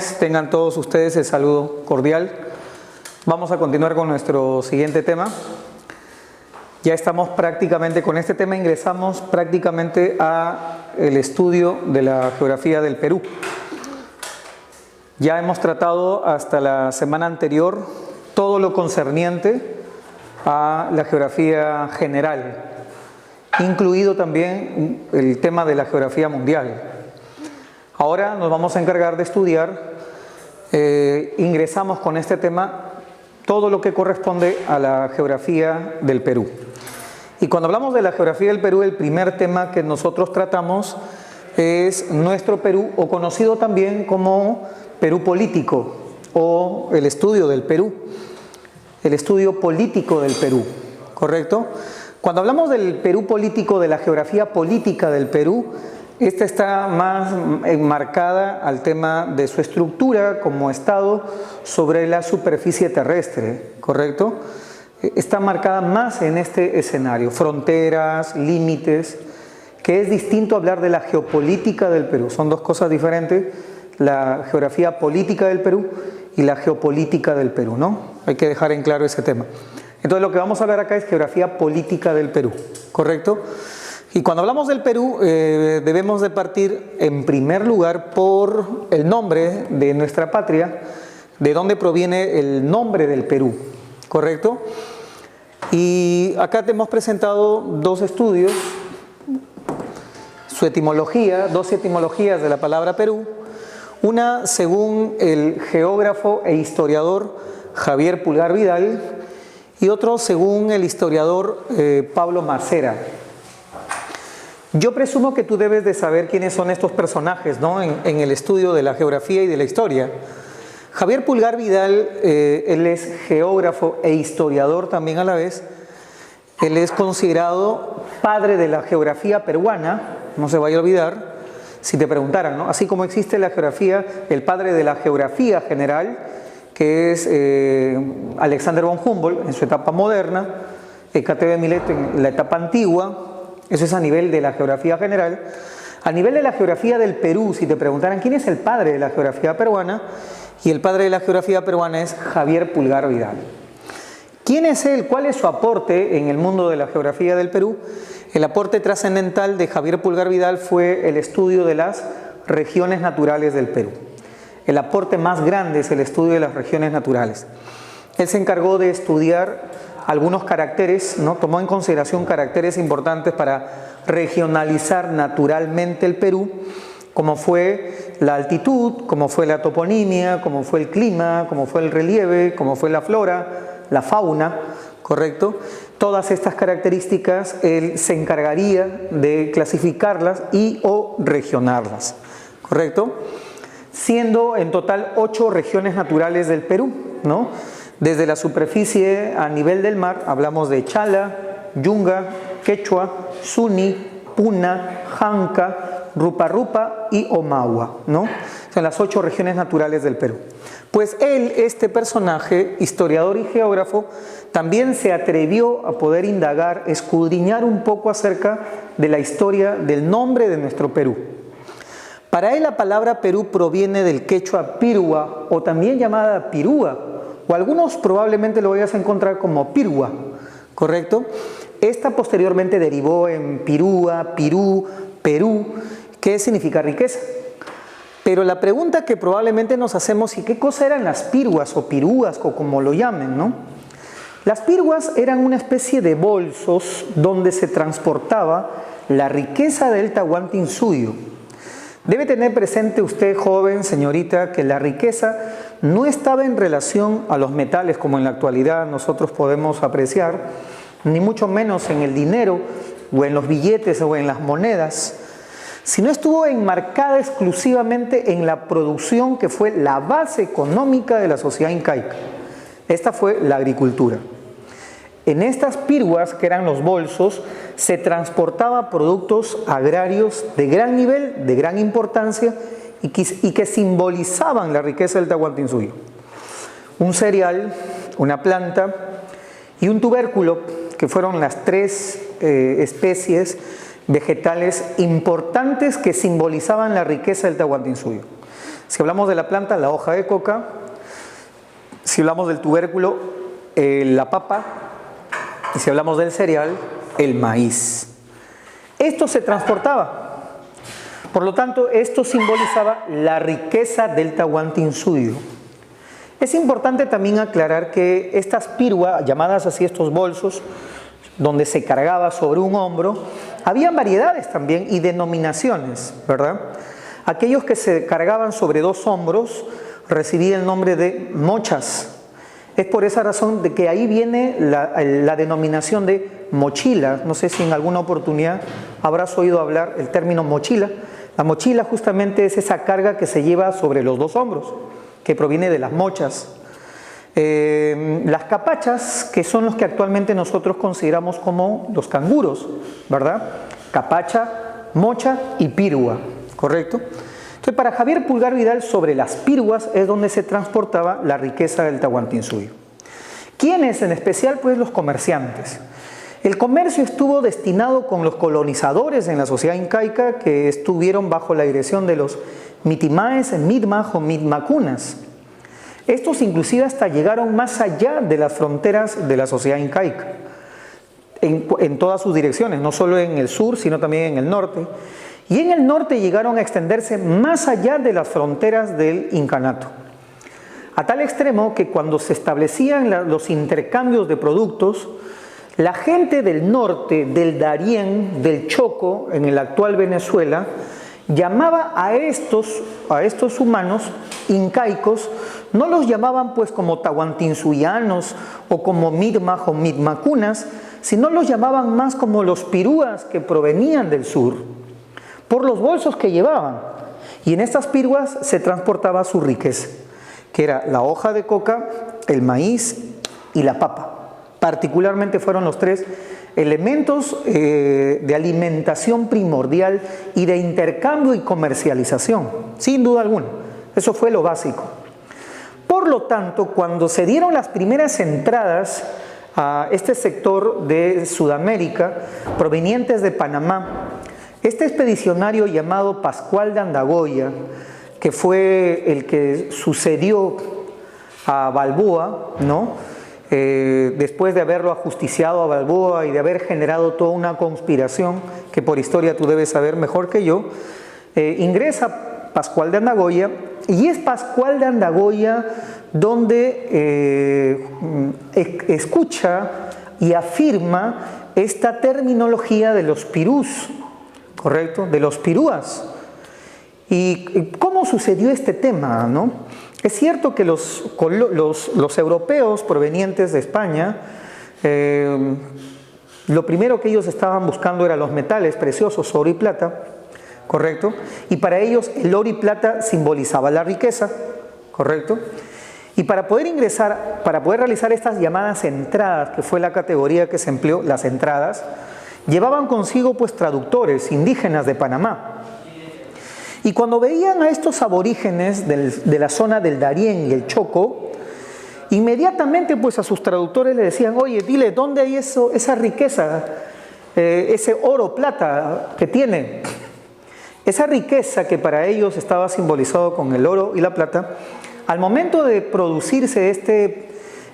noches, tengan todos ustedes el saludo cordial. Vamos a continuar con nuestro siguiente tema. Ya estamos prácticamente con este tema, ingresamos prácticamente a el estudio de la geografía del Perú. Ya hemos tratado hasta la semana anterior todo lo concerniente a la geografía general, incluido también el tema de la geografía mundial. Ahora nos vamos a encargar de estudiar, ingresamos con este tema, todo lo que corresponde a la geografía del Perú. Y cuando hablamos de la geografía del Perú, el primer tema que nosotros tratamos es nuestro Perú, o conocido también como Perú político, o el estudio del Perú, el estudio político del Perú, ¿correcto? Cuando hablamos del Perú político, de la geografía política del Perú, esta está más enmarcada al tema de su estructura como Estado sobre la superficie terrestre, ¿correcto? Está marcada más en este escenario, fronteras, límites, que es distinto hablar de la geopolítica del Perú. Son dos cosas diferentes, la geografía política del Perú y la geopolítica del Perú, ¿no? Hay que dejar en claro ese tema. Entonces lo que vamos a hablar acá es geografía política del Perú, ¿correcto? Y cuando hablamos del Perú, debemos de partir en primer lugar por el nombre de nuestra patria, de dónde proviene el nombre del Perú, ¿correcto? Y acá te hemos presentado dos estudios, su etimología, dos etimologías de la palabra Perú, una según el geógrafo e historiador Javier Pulgar Vidal y otro según el historiador Pablo Macera. Yo presumo que tú debes de saber quiénes son estos personajes, ¿no? En el estudio de la geografía y de la historia. Javier Pulgar Vidal, él es geógrafo e historiador también a la vez. Él es considerado padre de la geografía peruana, no se vaya a olvidar, si te preguntaran, ¿no? Así como existe la geografía, el padre de la geografía general, que es Alexander von Humboldt en su etapa moderna, Hecate de Milet en la etapa antigua. Eso es a nivel de la geografía general. A nivel de la geografía del Perú, si te preguntaran quién es el padre de la geografía peruana, y el padre de la geografía peruana es Javier Pulgar Vidal. ¿Quién es él? ¿Cuál es su aporte en el mundo de la geografía del Perú? El aporte trascendental de Javier Pulgar Vidal fue el estudio de las regiones naturales del Perú. El aporte más grande es el estudio de las regiones naturales. Él se encargó de estudiar algunos caracteres, ¿no? Tomó en consideración caracteres importantes para regionalizar naturalmente el Perú, como fue la altitud, como fue la toponimia, como fue el clima, como fue el relieve, como fue la flora, la fauna, ¿correcto? Todas estas características él se encargaría de clasificarlas y o regionarlas, ¿correcto? Siendo en total 8 regiones naturales del Perú, ¿no? Desde la superficie a nivel del mar hablamos de Chala, Yunga, Quechua, Suni, Puna, Janca, Rupa-Rupa y Omagua, ¿no? Son las 8 regiones naturales del Perú. Pues él, este personaje, historiador y geógrafo, también se atrevió a poder indagar, escudriñar un poco acerca de la historia del nombre de nuestro Perú. Para él la palabra Perú proviene del quechua pirua, o también llamada pirúa, o algunos probablemente lo vayas a encontrar como pirua, ¿correcto? Esta posteriormente derivó en pirúa, pirú, Perú, que significa riqueza. Pero la pregunta que probablemente nos hacemos, ¿y qué cosa eran las piruas o pirúas o como lo llamen, ¿no? Las piruas eran una especie de bolsos donde se transportaba la riqueza del Tahuantinsuyo. Debe tener presente usted, joven, señorita, que la riqueza no estaba en relación a los metales como en la actualidad nosotros podemos apreciar, ni mucho menos en el dinero o en los billetes o en las monedas, sino estuvo enmarcada exclusivamente en la producción que fue la base económica de la sociedad incaica. Esta fue la agricultura. En estas piruas, que eran los bolsos, se transportaba productos agrarios de gran nivel, de gran importancia y que simbolizaban la riqueza del Tahuantinsuyo. Un cereal, una planta y un tubérculo, que fueron las 3 especies vegetales importantes que simbolizaban la riqueza del Tahuantinsuyo. Si hablamos de la planta, la hoja de coca. Si hablamos del tubérculo, la papa. Y si hablamos del cereal, el maíz. Esto se transportaba. Por lo tanto, esto simbolizaba la riqueza del Tahuantinsuyo. Es importante también aclarar que estas piruas, llamadas así estos bolsos, donde se cargaba sobre un hombro, habían variedades también y denominaciones, ¿verdad? Aquellos que se cargaban sobre 2 hombros recibían el nombre de mochas. Es por esa razón de que ahí viene la denominación de mochila. No sé si en alguna oportunidad habrás oído hablar el término mochila. La mochila justamente es esa carga que se lleva sobre los 2 hombros, que proviene de las mochas. Las capachas, que son los que actualmente nosotros consideramos como los canguros, ¿verdad? Capacha, mocha y pirua, ¿correcto? Entonces, para Javier Pulgar Vidal, sobre las piruas es donde se transportaba la riqueza del Tahuantinsuyo. ¿Quiénes en especial? Pues los comerciantes. El comercio estuvo destinado con los colonizadores en la sociedad incaica que estuvieron bajo la dirección de los mitimaes, midmaj o midmacunas. Estos inclusive hasta llegaron más allá de las fronteras de la sociedad incaica, en todas sus direcciones, no solo en el sur, sino también en el norte. Y en el norte llegaron a extenderse más allá de las fronteras del incanato. A tal extremo que cuando se establecían los intercambios de productos, la gente del norte, del Darién, del Choco, en el actual Venezuela, llamaba a estos humanos incaicos, no los llamaban pues como tahuantinsuyanos o como midmaj o midmacunas, sino los llamaban más como los pirúas que provenían del sur, por los bolsos que llevaban. Y en estas piruas se transportaba su riqueza, que era la hoja de coca, el maíz y la papa. Particularmente fueron los 3 elementos de alimentación primordial y de intercambio y comercialización, sin duda alguna. Eso fue lo básico. Por lo tanto, cuando se dieron las primeras entradas a este sector de Sudamérica, provenientes de Panamá, este expedicionario llamado Pascual de Andagoya, que fue el que sucedió a Balboa, ¿no? Después de haberlo ajusticiado a Balboa y de haber generado toda una conspiración, que por historia tú debes saber mejor que yo, ingresa Pascual de Andagoya, y es Pascual de Andagoya donde escucha y afirma esta terminología de los pirús, ¿correcto? De los pirúas. ¿Y cómo sucedió este tema, no? Es cierto que los europeos provenientes de España, lo primero que ellos estaban buscando eran los metales preciosos, oro y plata, ¿correcto? Y para ellos el oro y plata simbolizaba la riqueza, ¿correcto? Y para poder ingresar, para poder realizar estas llamadas entradas, que fue la categoría que se empleó, las entradas, llevaban consigo pues traductores indígenas de Panamá. Y cuando veían a estos aborígenes de la zona del Darién y el Choco, inmediatamente pues a sus traductores le decían: oye, dile, ¿dónde hay esa riqueza, ese oro, plata que tiene? Esa riqueza que para ellos estaba simbolizado con el oro y la plata, al momento de producirse este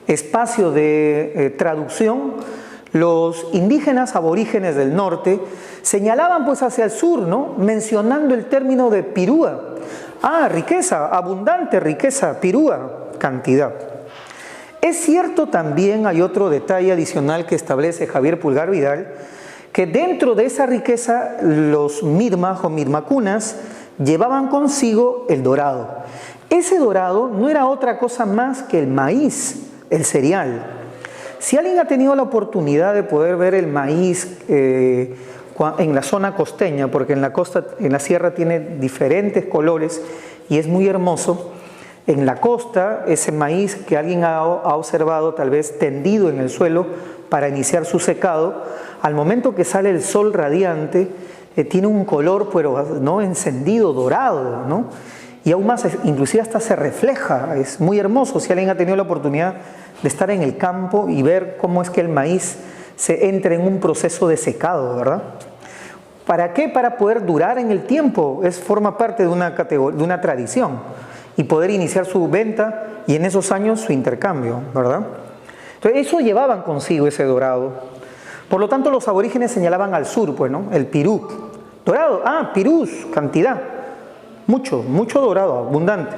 espacio de traducción, los indígenas aborígenes del norte señalaban pues hacia el sur, ¿no? Mencionando el término de pirúa. Ah, riqueza, abundante riqueza, pirúa, cantidad. Es cierto también, hay otro detalle adicional que establece Javier Pulgar Vidal, que dentro de esa riqueza los midmaj o midmacunas llevaban consigo el dorado. Ese dorado no era otra cosa más que el maíz, el cereal. Si alguien ha tenido la oportunidad de poder ver el maíz en la zona costeña, porque en la costa, en la sierra tiene diferentes colores y es muy hermoso, en la costa ese maíz que alguien ha observado tal vez tendido en el suelo para iniciar su secado, al momento que sale el sol radiante, tiene un color pero no encendido, dorado, ¿no? Y aún más, inclusive hasta se refleja, es muy hermoso. Si alguien ha tenido la oportunidad de estar en el campo y ver cómo es que el maíz se entra en un proceso de secado, ¿verdad? ¿Para qué? Para poder durar en el tiempo. Forma parte de una tradición y poder iniciar su venta y en esos años su intercambio, ¿verdad? Entonces eso llevaban consigo ese dorado. Por lo tanto, los aborígenes señalaban al sur, pues, ¿no? El pirú. Dorado, pirús, cantidad. Mucho, mucho dorado, abundante.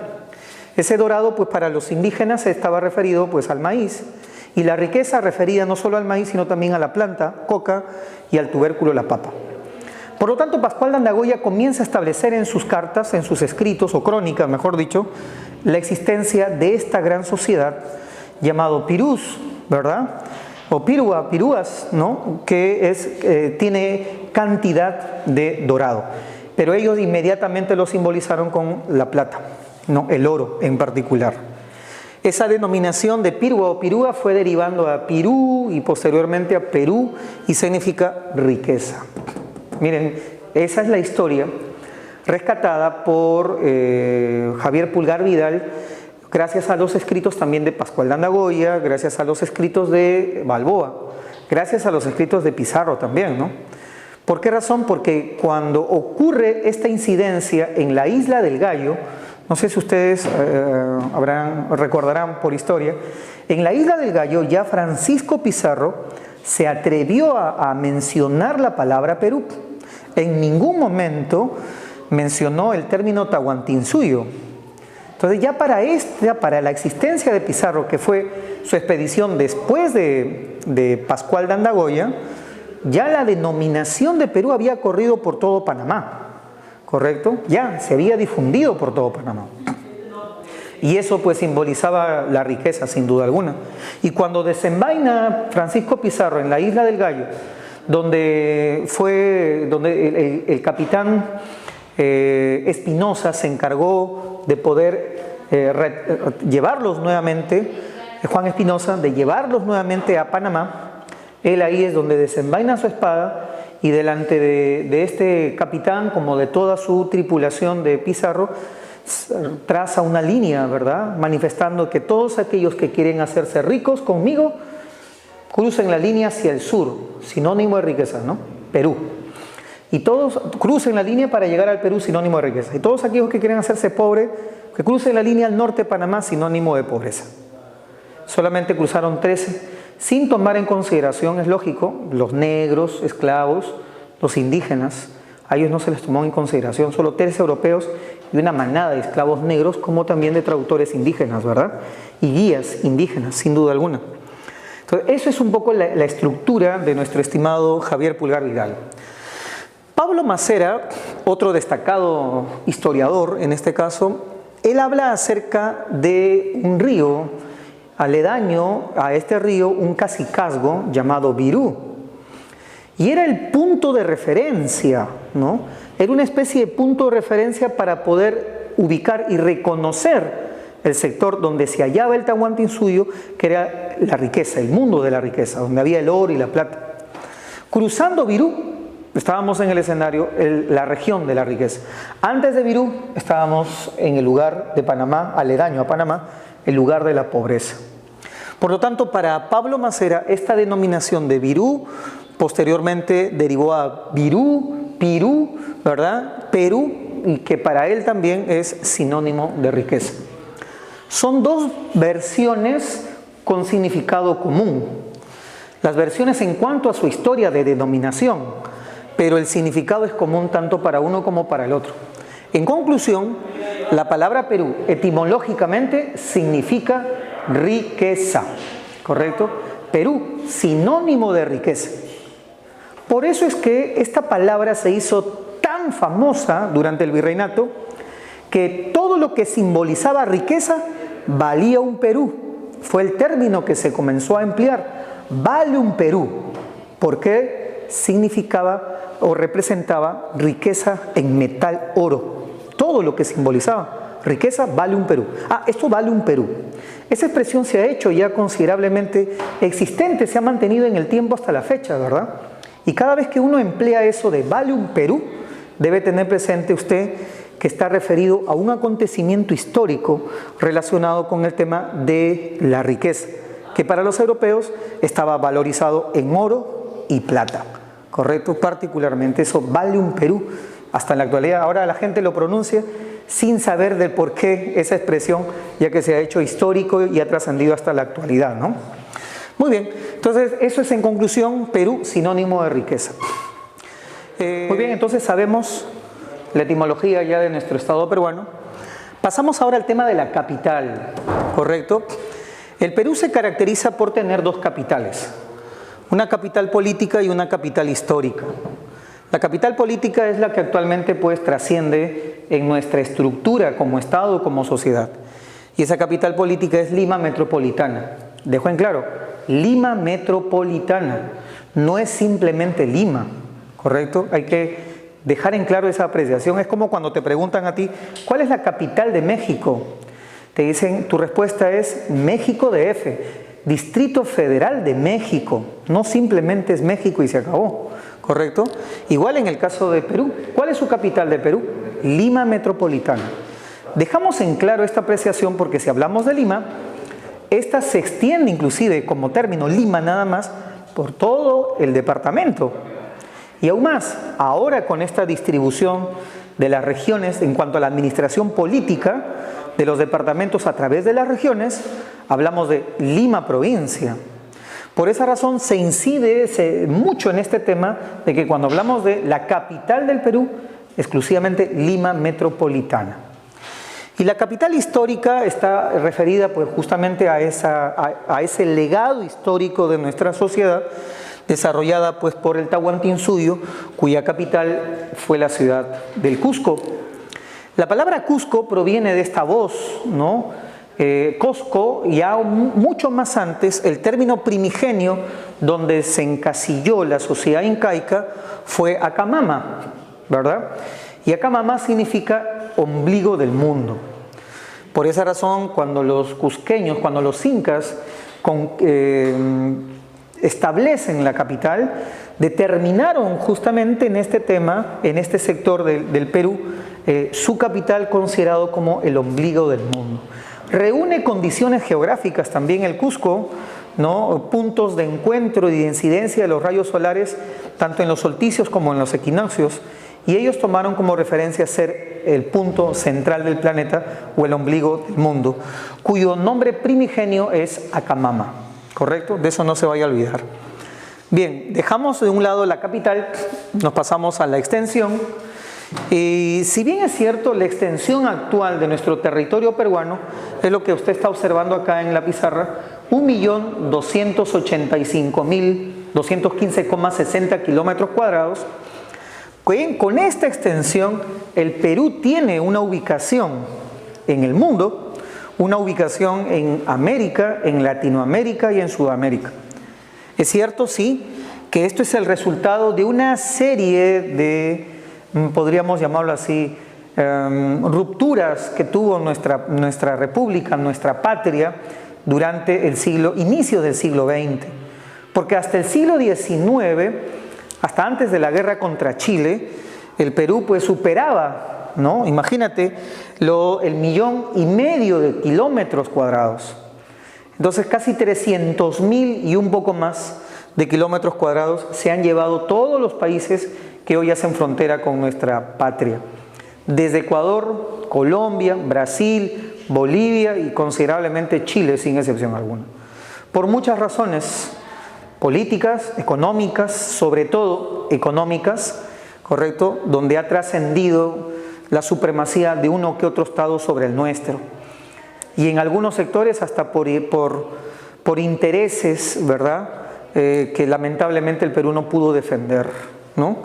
Ese dorado, pues para los indígenas estaba referido pues al maíz, y la riqueza referida no solo al maíz, sino también a la planta, coca, y al tubérculo, la papa. Por lo tanto, Pascual de Andagoya comienza a establecer en sus cartas, en sus escritos, o crónicas, mejor dicho, la existencia de esta gran sociedad llamado pirús, ¿verdad? O pirúa, pirúas, ¿no? Que tiene cantidad de dorado. Pero ellos inmediatamente lo simbolizaron con la plata, ¿no? El oro en particular. Esa denominación de pirúa o pirúa fue derivando a Pirú y posteriormente a Perú y significa riqueza. Miren, esa es la historia rescatada por Javier Pulgar Vidal, gracias a los escritos también de Pascual de Andagoya, gracias a los escritos de Balboa, gracias a los escritos de Pizarro también, ¿no? ¿Por qué razón? Porque cuando ocurre esta incidencia en la Isla del Gallo, no sé si ustedes recordarán por historia, en la Isla del Gallo ya Francisco Pizarro se atrevió a mencionar la palabra Perú. En ningún momento mencionó el término Tahuantinsuyo. Entonces ya para la existencia de Pizarro, que fue su expedición después de Pascual de Andagoya, ya la denominación de Perú había corrido por todo Panamá, ¿correcto? Ya se había difundido por todo Panamá. Y eso pues simbolizaba la riqueza sin duda alguna. Y cuando desenvaina Francisco Pizarro en la Isla del Gallo, donde el capitán Espinosa se encargó de poder llevarlos nuevamente, Juan Espinosa, de llevarlos nuevamente a Panamá, él ahí es donde desenvaina su espada y delante de este capitán, como de toda su tripulación de Pizarro, traza una línea, ¿verdad? Manifestando que todos aquellos que quieren hacerse ricos conmigo, crucen la línea hacia el sur, sinónimo de riqueza, ¿no? Perú. Y todos crucen la línea para llegar al Perú, sinónimo de riqueza. Y todos aquellos que quieren hacerse pobres, que crucen la línea al norte de Panamá, sinónimo de pobreza. Solamente cruzaron 13, sin tomar en consideración, es lógico, los negros, esclavos, los indígenas. A ellos no se les tomó en consideración, solo 13 europeos y una manada de esclavos negros, como también de traductores indígenas, ¿verdad? Y guías indígenas, sin duda alguna. Entonces, eso es un poco la estructura de nuestro estimado Javier Pulgar Vidal. Pablo Macera, otro destacado historiador en este caso, él habla acerca de un río aledaño a este río, un cacicazgo llamado Virú. Y era el punto de referencia, ¿no? Era una especie de punto de referencia para poder ubicar y reconocer el sector donde se hallaba el Tahuantinsuyo, que era la riqueza, el mundo de la riqueza, donde había el oro y la plata. Cruzando Virú, estábamos en el escenario, la región de la riqueza. Antes de Virú, estábamos en el lugar de Panamá, aledaño a Panamá, el lugar de la pobreza. Por lo tanto, para Pablo Macera, esta denominación de Virú posteriormente derivó a Virú, Pirú, ¿verdad? Perú, y que para él también es sinónimo de riqueza. Son dos versiones con significado común. Las versiones en cuanto a su historia de denominación, pero el significado es común tanto para uno como para el otro. En conclusión, la palabra Perú etimológicamente significa riqueza, ¿correcto? Perú, sinónimo de riqueza. Por eso es que esta palabra se hizo tan famosa durante el virreinato que todo lo que simbolizaba riqueza valía un Perú. Fue el término que se comenzó a emplear, vale un Perú, porque significaba o representaba riqueza en metal oro. Todo lo que simbolizaba riqueza vale un Perú. Esto vale un Perú. Esa expresión se ha hecho ya considerablemente existente, se ha mantenido en el tiempo hasta la fecha, ¿verdad? Y cada vez que uno emplea eso de vale un Perú, debe tener presente usted que está referido a un acontecimiento histórico relacionado con el tema de la riqueza, que para los europeos estaba valorizado en oro y plata, correcto, particularmente. Eso vale un Perú hasta en la actualidad. Ahora la gente lo pronuncia sin saber del por qué esa expresión, ya que se ha hecho histórico y ha trascendido hasta la actualidad, ¿no? Muy bien, entonces eso es en conclusión Perú, sinónimo de riqueza. Muy bien, entonces sabemos la etimología ya de nuestro estado peruano. Pasamos ahora al tema de la capital, ¿correcto? El Perú se caracteriza por tener dos capitales, una capital política y una capital histórica. La capital política es la que actualmente pues trasciende en nuestra estructura como Estado, como sociedad. Y esa capital política es Lima Metropolitana. Dejo en claro, Lima Metropolitana, no es simplemente Lima, ¿correcto? Hay que dejar en claro esa apreciación. Es como cuando te preguntan a ti, ¿cuál es la capital de México? Te dicen, tu respuesta es México DF, Distrito Federal de México, no simplemente es México y se acabó, ¿correcto? Igual en el caso de Perú, ¿cuál es su capital de Perú? Lima Metropolitana. Dejamos en claro esta apreciación porque si hablamos de Lima, esta se extiende inclusive como término Lima nada más por todo el departamento. Y aún más, ahora con esta distribución de las regiones en cuanto a la administración política de los departamentos a través de las regiones, hablamos de Lima provincia. Por esa razón se incide mucho en este tema de que cuando hablamos de la capital del Perú, exclusivamente Lima Metropolitana. Y la capital histórica está referida pues justamente a ese legado histórico de nuestra sociedad, desarrollada pues por el Tahuantinsuyo, cuya capital fue la ciudad del Cusco. La palabra Cusco proviene de esta voz, ¿no? Cosco, ya mucho más antes, el término primigenio donde se encasilló la sociedad incaica fue Acamama, ¿verdad? Y Acamama significa ombligo del mundo. Por esa razón, cuando los cusqueños, cuando los incas establecen la capital, determinaron justamente en este tema, en este sector del Perú, su capital considerado como el ombligo del mundo. Reúne condiciones geográficas también el Cusco, ¿no? Puntos de encuentro y de incidencia de los rayos solares, tanto en los solsticios como en los equinoccios, y ellos tomaron como referencia ser el punto central del planeta o el ombligo del mundo, cuyo nombre primigenio es Acamama, ¿correcto? De eso no se vaya a olvidar. Bien, dejamos de un lado la capital, nos pasamos a la extensión. Y si bien es cierto, la extensión actual de nuestro territorio peruano es lo que usted está observando acá en la pizarra, 1.285.215,60 kilómetros cuadrados. Con esta extensión, el Perú tiene una ubicación en el mundo, una ubicación en América, en Latinoamérica y en Sudamérica. Es cierto, sí, que esto es el resultado de una serie de, podríamos llamarlo así, rupturas que tuvo nuestra república, nuestra patria, durante inicios del siglo XX. Porque hasta el siglo XIX, hasta antes de la guerra contra Chile, el Perú pues superaba, ¿no? Imagínate, el 1,5 millones de kilómetros cuadrados. Entonces casi 300.000 y un poco más de kilómetros cuadrados se han llevado todos los países que hoy hacen frontera con nuestra patria. Desde Ecuador, Colombia, Brasil, Bolivia y considerablemente Chile, sin excepción alguna. Por muchas razones políticas, económicas, sobre todo económicas, ¿correcto? Donde ha trascendido la supremacía de uno que otro estado sobre el nuestro. Y en algunos sectores hasta por intereses, ¿verdad? Que lamentablemente el Perú no pudo defender, ¿no?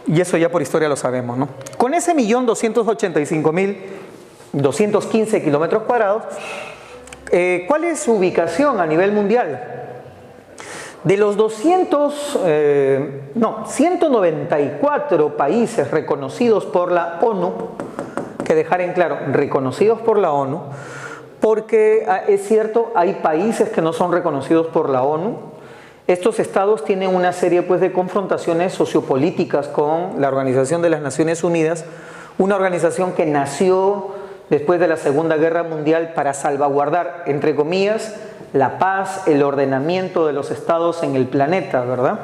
Y eso ya por historia lo sabemos, ¿no? Con ese 1.285.215 kilómetros cuadrados, ¿cuál es su ubicación a nivel mundial? De los 194 países reconocidos por la ONU, que dejar en claro, reconocidos por la ONU, porque es cierto, hay países que no son reconocidos por la ONU. Estos estados tienen una serie pues, de confrontaciones sociopolíticas con la Organización de las Naciones Unidas, una organización que nació después de la Segunda Guerra Mundial para salvaguardar, entre comillas, la paz, el ordenamiento de los estados en el planeta, ¿verdad?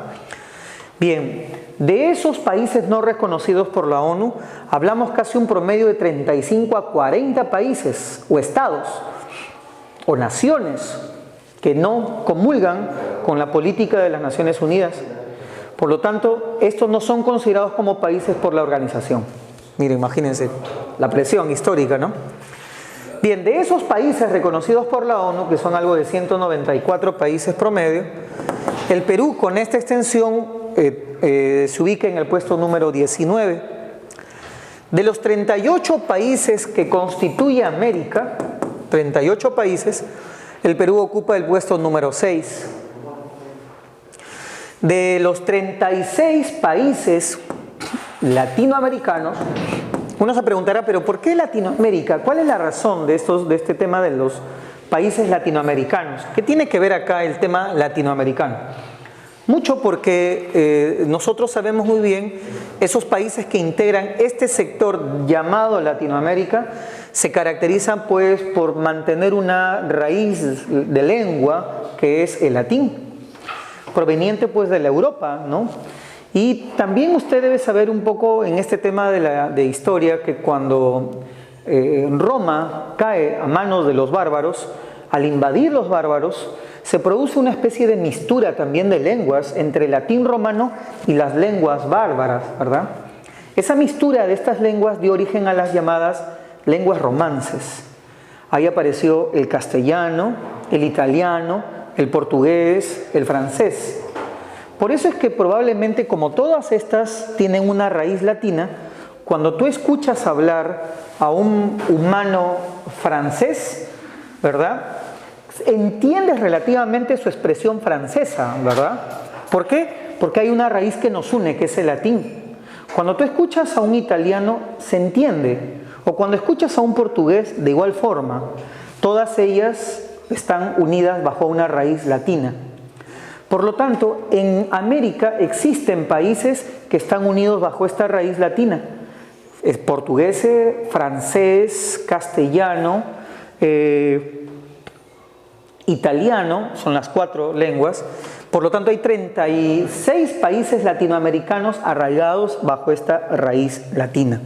Bien, de esos países no reconocidos por la ONU, hablamos casi un promedio de 35 a 40 países o estados o naciones que no comulgan con la política de las Naciones Unidas. Por lo tanto, estos no son considerados como países por la organización. Miren, imagínense la presión histórica, ¿no? Bien, de esos países reconocidos por la ONU, que son algo de 194 países promedio, el Perú con esta extensión se ubica en el puesto número 19. De los 38 países que constituye América, 38 países, el Perú ocupa el puesto número 6. De los 36 países latinoamericanos, uno se preguntará, pero ¿por qué Latinoamérica? ¿Cuál es la razón de este tema de los países latinoamericanos? ¿Qué tiene que ver acá el tema latinoamericano? Mucho porque nosotros sabemos muy bien, esos países que integran este sector llamado Latinoamérica se caracterizan pues por mantener una raíz de lengua que es el latín, proveniente pues de la Europa, ¿no? Y también usted debe saber un poco en este tema de historia que cuando Roma cae a manos de los bárbaros, al invadir los bárbaros, se produce una especie de mistura también de lenguas entre el latín romano y las lenguas bárbaras, ¿verdad? Esa mistura de estas lenguas dio origen a las llamadas lenguas romances. Ahí apareció el castellano, el italiano, el portugués, el francés. Por eso es que probablemente, como todas estas tienen una raíz latina, cuando tú escuchas hablar a un humano francés, ¿verdad?, entiendes relativamente su expresión francesa, ¿verdad? ¿Por qué? Porque hay una raíz que nos une, que es el latín. Cuando tú escuchas a un italiano, se entiende. O cuando escuchas a un portugués, de igual forma. Todas ellas están unidas bajo una raíz latina. Por lo tanto, en América existen países que están unidos bajo esta raíz latina. Es portugués, francés, castellano, italiano, son las 4 lenguas. Por lo tanto, hay 36 países latinoamericanos arraigados bajo esta raíz latina.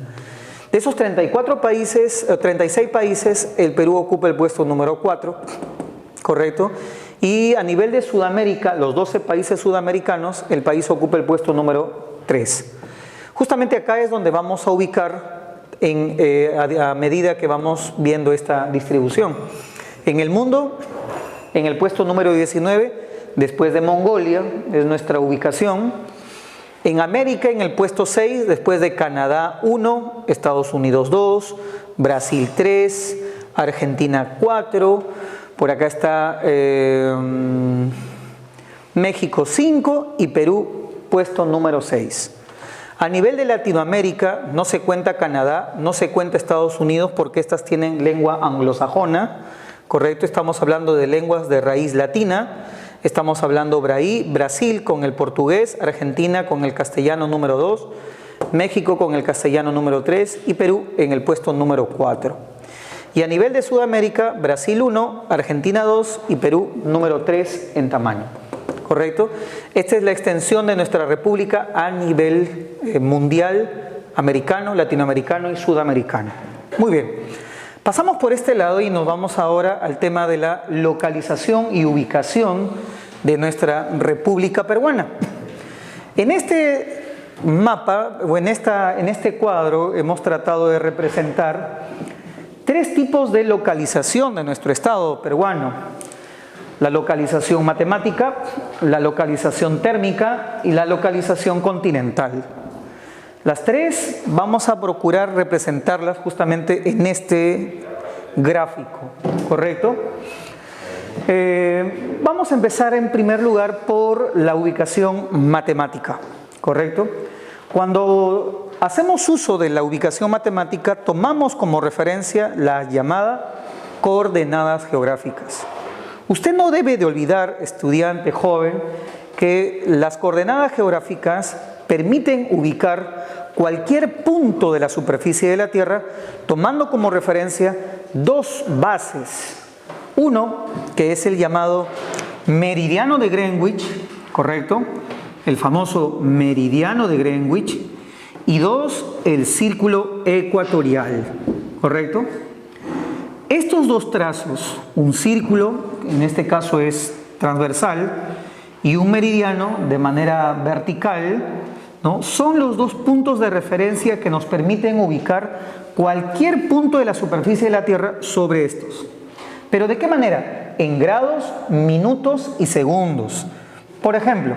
De esos 34 países, 36 países, el Perú ocupa el puesto número 4, ¿correcto? Y a nivel de Sudamérica, los 12 países sudamericanos, el país ocupa el puesto número 3. Justamente acá es donde vamos a ubicar a medida que vamos viendo esta distribución. En el mundo, en el puesto número 19, después de Mongolia, es nuestra ubicación. En América, en el puesto 6, después de Canadá 1, Estados Unidos 2, Brasil 3, Argentina 4, por acá está México 5 y Perú puesto número 6. A nivel de Latinoamérica no se cuenta Canadá, no se cuenta Estados Unidos porque estas tienen lengua anglosajona, ¿correcto? Estamos hablando de lenguas de raíz latina. Estamos hablando Brasil con el portugués, Argentina con el castellano número 2, México con el castellano número 3 y Perú en el puesto número 4. Y a nivel de Sudamérica, Brasil 1, Argentina 2 y Perú número 3 en tamaño. ¿Correcto? Esta es la extensión de nuestra república a nivel mundial, americano, latinoamericano y sudamericano. Muy bien. Pasamos por este lado y nos vamos ahora al tema de la localización y ubicación de nuestra República Peruana. En este mapa o en este cuadro hemos tratado de representar 3 tipos de localización de nuestro estado peruano: la localización matemática, la localización térmica y la localización continental. Las 3 vamos a procurar representarlas justamente en este gráfico, ¿correcto? Vamos a empezar en primer lugar por la ubicación matemática, ¿correcto? Cuando hacemos uso de la ubicación matemática, tomamos como referencia la llamada coordenadas geográficas. Usted no debe de olvidar, estudiante joven, que las coordenadas geográficas permiten ubicar cualquier punto de la superficie de la Tierra tomando como referencia 2 bases. Uno, que es el llamado meridiano de Greenwich, ¿correcto? el famoso meridiano de Greenwich, y 2, el círculo ecuatorial, ¿correcto? Estos dos trazos, un círculo, en este caso es transversal, y un meridiano de manera vertical, ¿no?, son los dos puntos de referencia que nos permiten ubicar cualquier punto de la superficie de la Tierra sobre estos. ¿Pero de qué manera? En grados, minutos y segundos. Por ejemplo,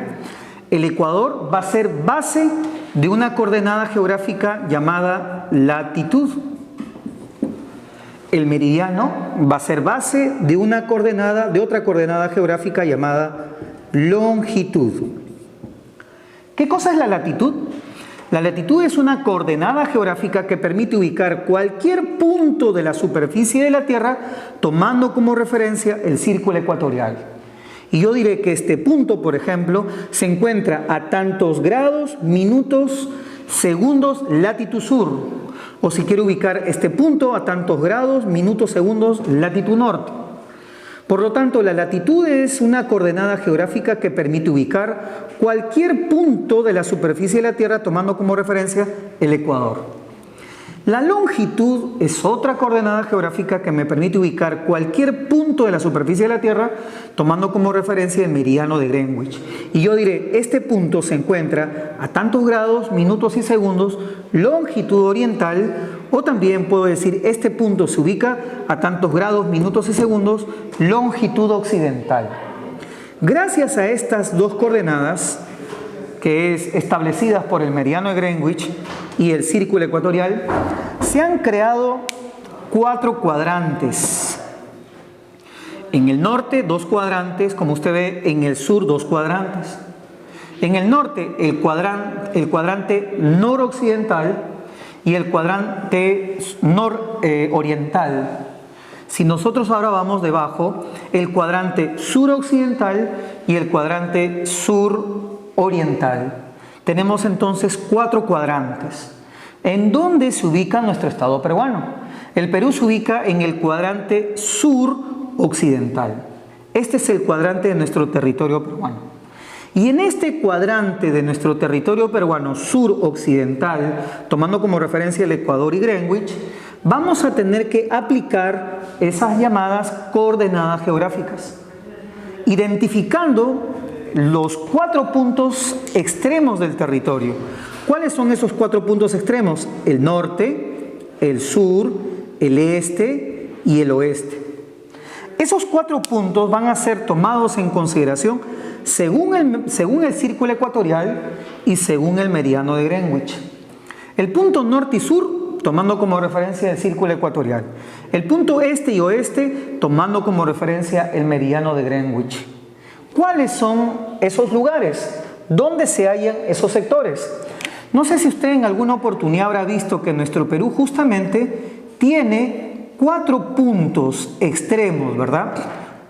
el ecuador va a ser base de una coordenada geográfica llamada latitud. El meridiano va a ser base de otra coordenada geográfica llamada longitud. ¿Qué cosa es la latitud? La latitud es una coordenada geográfica que permite ubicar cualquier punto de la superficie de la Tierra tomando como referencia el círculo ecuatorial. Y yo diré que este punto, por ejemplo, se encuentra a tantos grados, minutos, segundos, latitud sur. O si quiero ubicar este punto a tantos grados, minutos, segundos, latitud norte. Por lo tanto, la latitud es una coordenada geográfica que permite ubicar cualquier punto de la superficie de la Tierra tomando como referencia el ecuador. La longitud es otra coordenada geográfica que me permite ubicar cualquier punto de la superficie de la Tierra tomando como referencia el meridiano de Greenwich. Y yo diré, este punto se encuentra a tantos grados, minutos y segundos, longitud oriental, o también puedo decir, este punto se ubica a tantos grados, minutos y segundos, longitud occidental. Gracias a estas dos coordenadas, que es establecidas por el meridiano de Greenwich y el círculo ecuatorial, se han creado 4 cuadrantes. En el norte 2 cuadrantes, como usted ve, en el sur 2 cuadrantes. En el norte el cuadrante noroccidental y el cuadrante nororiental. Si nosotros ahora vamos debajo, el cuadrante suroccidental y el cuadrante suroriental. Tenemos entonces 4 cuadrantes. ¿En dónde se ubica nuestro estado peruano? El Perú se ubica en el cuadrante suroccidental. Este es el cuadrante de nuestro territorio peruano. Y en este cuadrante de nuestro territorio peruano suroccidental, tomando como referencia el Ecuador y Greenwich, vamos a tener que aplicar esas llamadas coordenadas geográficas, identificando los 4 puntos extremos del territorio. ¿Cuáles son esos 4 puntos extremos? El norte, el sur, el este y el oeste. Esos 4 puntos van a ser tomados en consideración según el círculo ecuatorial y según el meridiano de Greenwich. El punto norte y sur, tomando como referencia el círculo ecuatorial. El punto este y oeste, tomando como referencia el meridiano de Greenwich. ¿Cuáles son esos lugares? ¿Dónde se hallan esos sectores? No sé si usted en alguna oportunidad habrá visto que nuestro Perú justamente tiene 4 puntos extremos, ¿verdad?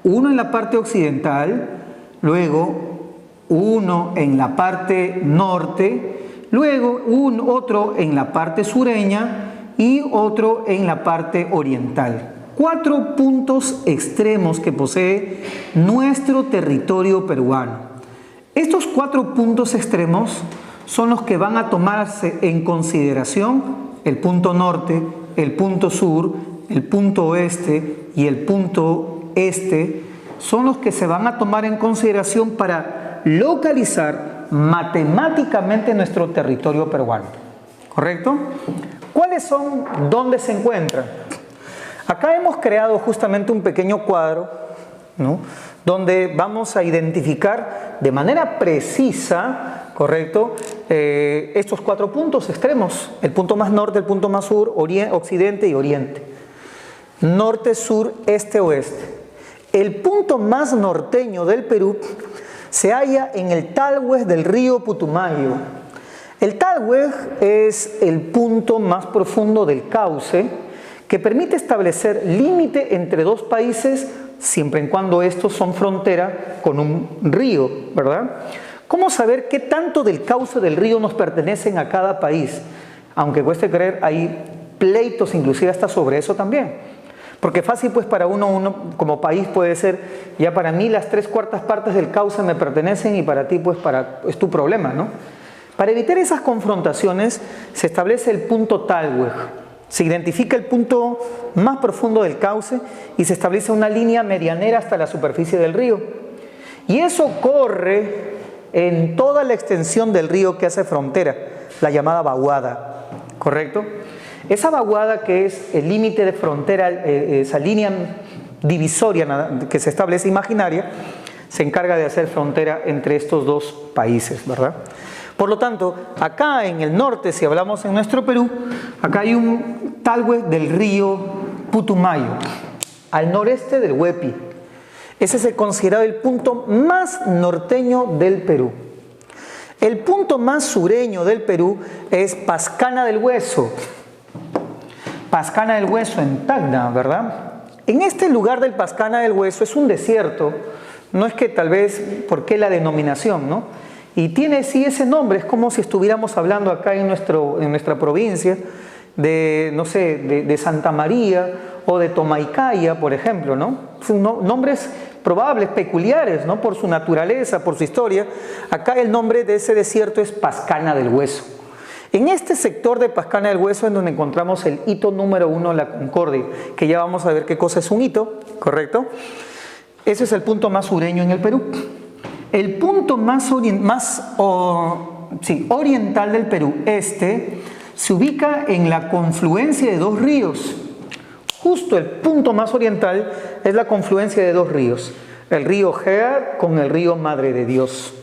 Uno en la parte occidental, luego uno en la parte norte, luego otro en la parte sureña y otro en la parte oriental. 4 puntos extremos que posee nuestro territorio peruano. Estos 4 puntos extremos son los que van a tomarse en consideración el punto norte, el punto sur, el punto oeste y el punto este. Son los que se van a tomar en consideración para localizar matemáticamente nuestro territorio peruano. ¿Correcto? ¿Cuáles son? ¿Dónde se encuentran? Acá hemos creado justamente un pequeño cuadro, ¿no?, donde vamos a identificar de manera precisa, ¿correcto?, estos 4 puntos extremos, el punto más norte, el punto más sur, occidente y oriente. Norte, sur, este, oeste. El punto más norteño del Perú se halla en el talhue del río Putumayo. El talhue es el punto más profundo del cauce que permite establecer límite entre 2 países siempre y cuando estos son frontera con un río, ¿verdad? ¿Cómo saber qué tanto del cauce del río nos pertenecen a cada país? Aunque cueste creer, hay pleitos inclusive hasta sobre eso también. Porque fácil pues para uno como país puede ser, ya para mí las 3/4 partes del cauce me pertenecen y para ti pues es tu problema, ¿no? Para evitar esas confrontaciones se establece el punto Thalweg. Se identifica el punto más profundo del cauce y se establece una línea medianera hasta la superficie del río. Y eso corre en toda la extensión del río que hace frontera, la llamada vaguada, ¿correcto? Esa vaguada que es el límite de frontera, esa línea divisoria que se establece imaginaria, se encarga de hacer frontera entre estos dos países, ¿verdad? Por lo tanto, acá en el norte, si hablamos en nuestro Perú, acá hay un Thalweg del río Putumayo, al noreste del Huepi. Ese es el considerado el punto más norteño del Perú. El punto más sureño del Perú es Pascana del Hueso. Pascana del Hueso en Tacna, ¿verdad? En este lugar del Pascana del Hueso es un desierto, no es que tal vez, ¿por qué la denominación, no? Y tiene sí ese nombre, es como si estuviéramos hablando acá en nuestra provincia de, no sé, de Santa María o de Tomaicaya, por ejemplo, ¿no? Son nombres probables, peculiares, ¿no? Por su naturaleza, por su historia. Acá el nombre de ese desierto es Pascana del Hueso. En este sector de Pascana del Hueso es donde encontramos el hito número 1, la Concordia, que ya vamos a ver qué cosa es un hito, ¿correcto? Ese es el punto más sureño en el Perú. El punto más oriental del Perú, se ubica en la confluencia de dos ríos. Justo el punto más oriental es la confluencia de dos ríos, el río Head con el río Madre de Dios.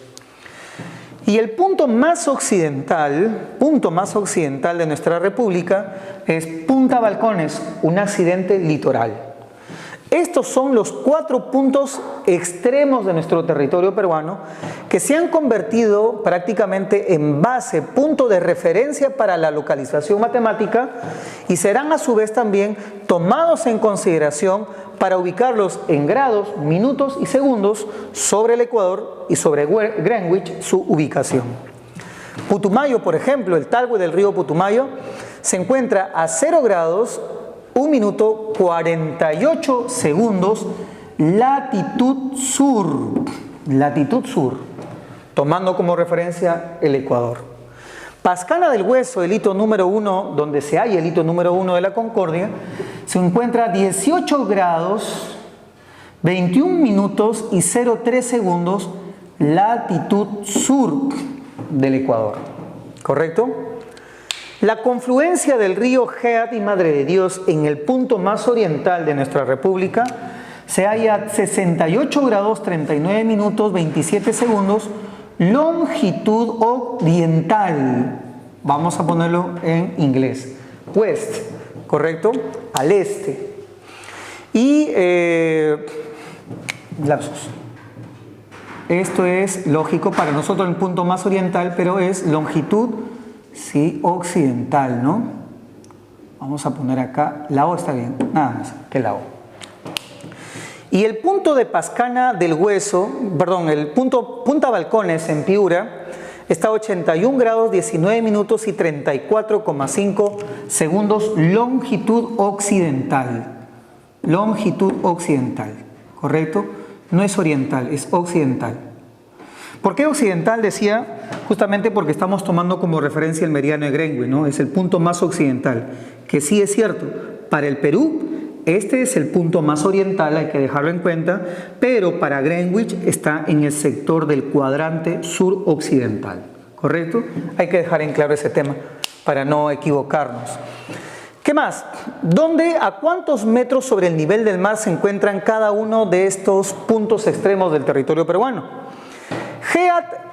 Y el punto más occidental de nuestra república es Punta Balcones, un accidente litoral. Estos son los 4 puntos extremos de nuestro territorio peruano que se han convertido prácticamente en base, punto de referencia para la localización matemática y serán a su vez también tomados en consideración para ubicarlos en grados, minutos y segundos sobre el Ecuador y sobre Greenwich su ubicación. Putumayo, por ejemplo, el Thalweg del río Putumayo se encuentra a 0 grados 1 minuto 48 segundos latitud sur, tomando como referencia el Ecuador. Pascana del Hueso, el hito número 1, donde se halla el hito número 1 de la Concordia, se encuentra a 18 grados 21 minutos y 03 segundos latitud sur del Ecuador, ¿correcto? La confluencia del río Head y Madre de Dios en el punto más oriental de nuestra república se halla a 68 grados 39 minutos 27 segundos longitud oriental. Vamos a ponerlo en inglés. West, ¿correcto? Al este. Y lapsus. Esto es lógico para nosotros el punto más oriental, pero es longitud sí, occidental, ¿no? Vamos a poner acá, la O está bien, nada más que la O. Y el punto de Pascana del Hueso, perdón, el punto Punta Balcones en Piura, está a 81 grados 19 minutos y 34,5 segundos longitud occidental. Longitud occidental, ¿correcto? No es oriental, es occidental. ¿Por qué occidental? Decía, justamente porque estamos tomando como referencia el meridiano de Greenwich, ¿no? Es el punto más occidental, que sí es cierto, para el Perú este es el punto más oriental, hay que dejarlo en cuenta, pero para Greenwich está en el sector del cuadrante suroccidental, ¿correcto? Hay que dejar en claro ese tema para no equivocarnos. ¿Qué más? ¿A cuántos metros sobre el nivel del mar se encuentran cada uno de estos puntos extremos del territorio peruano?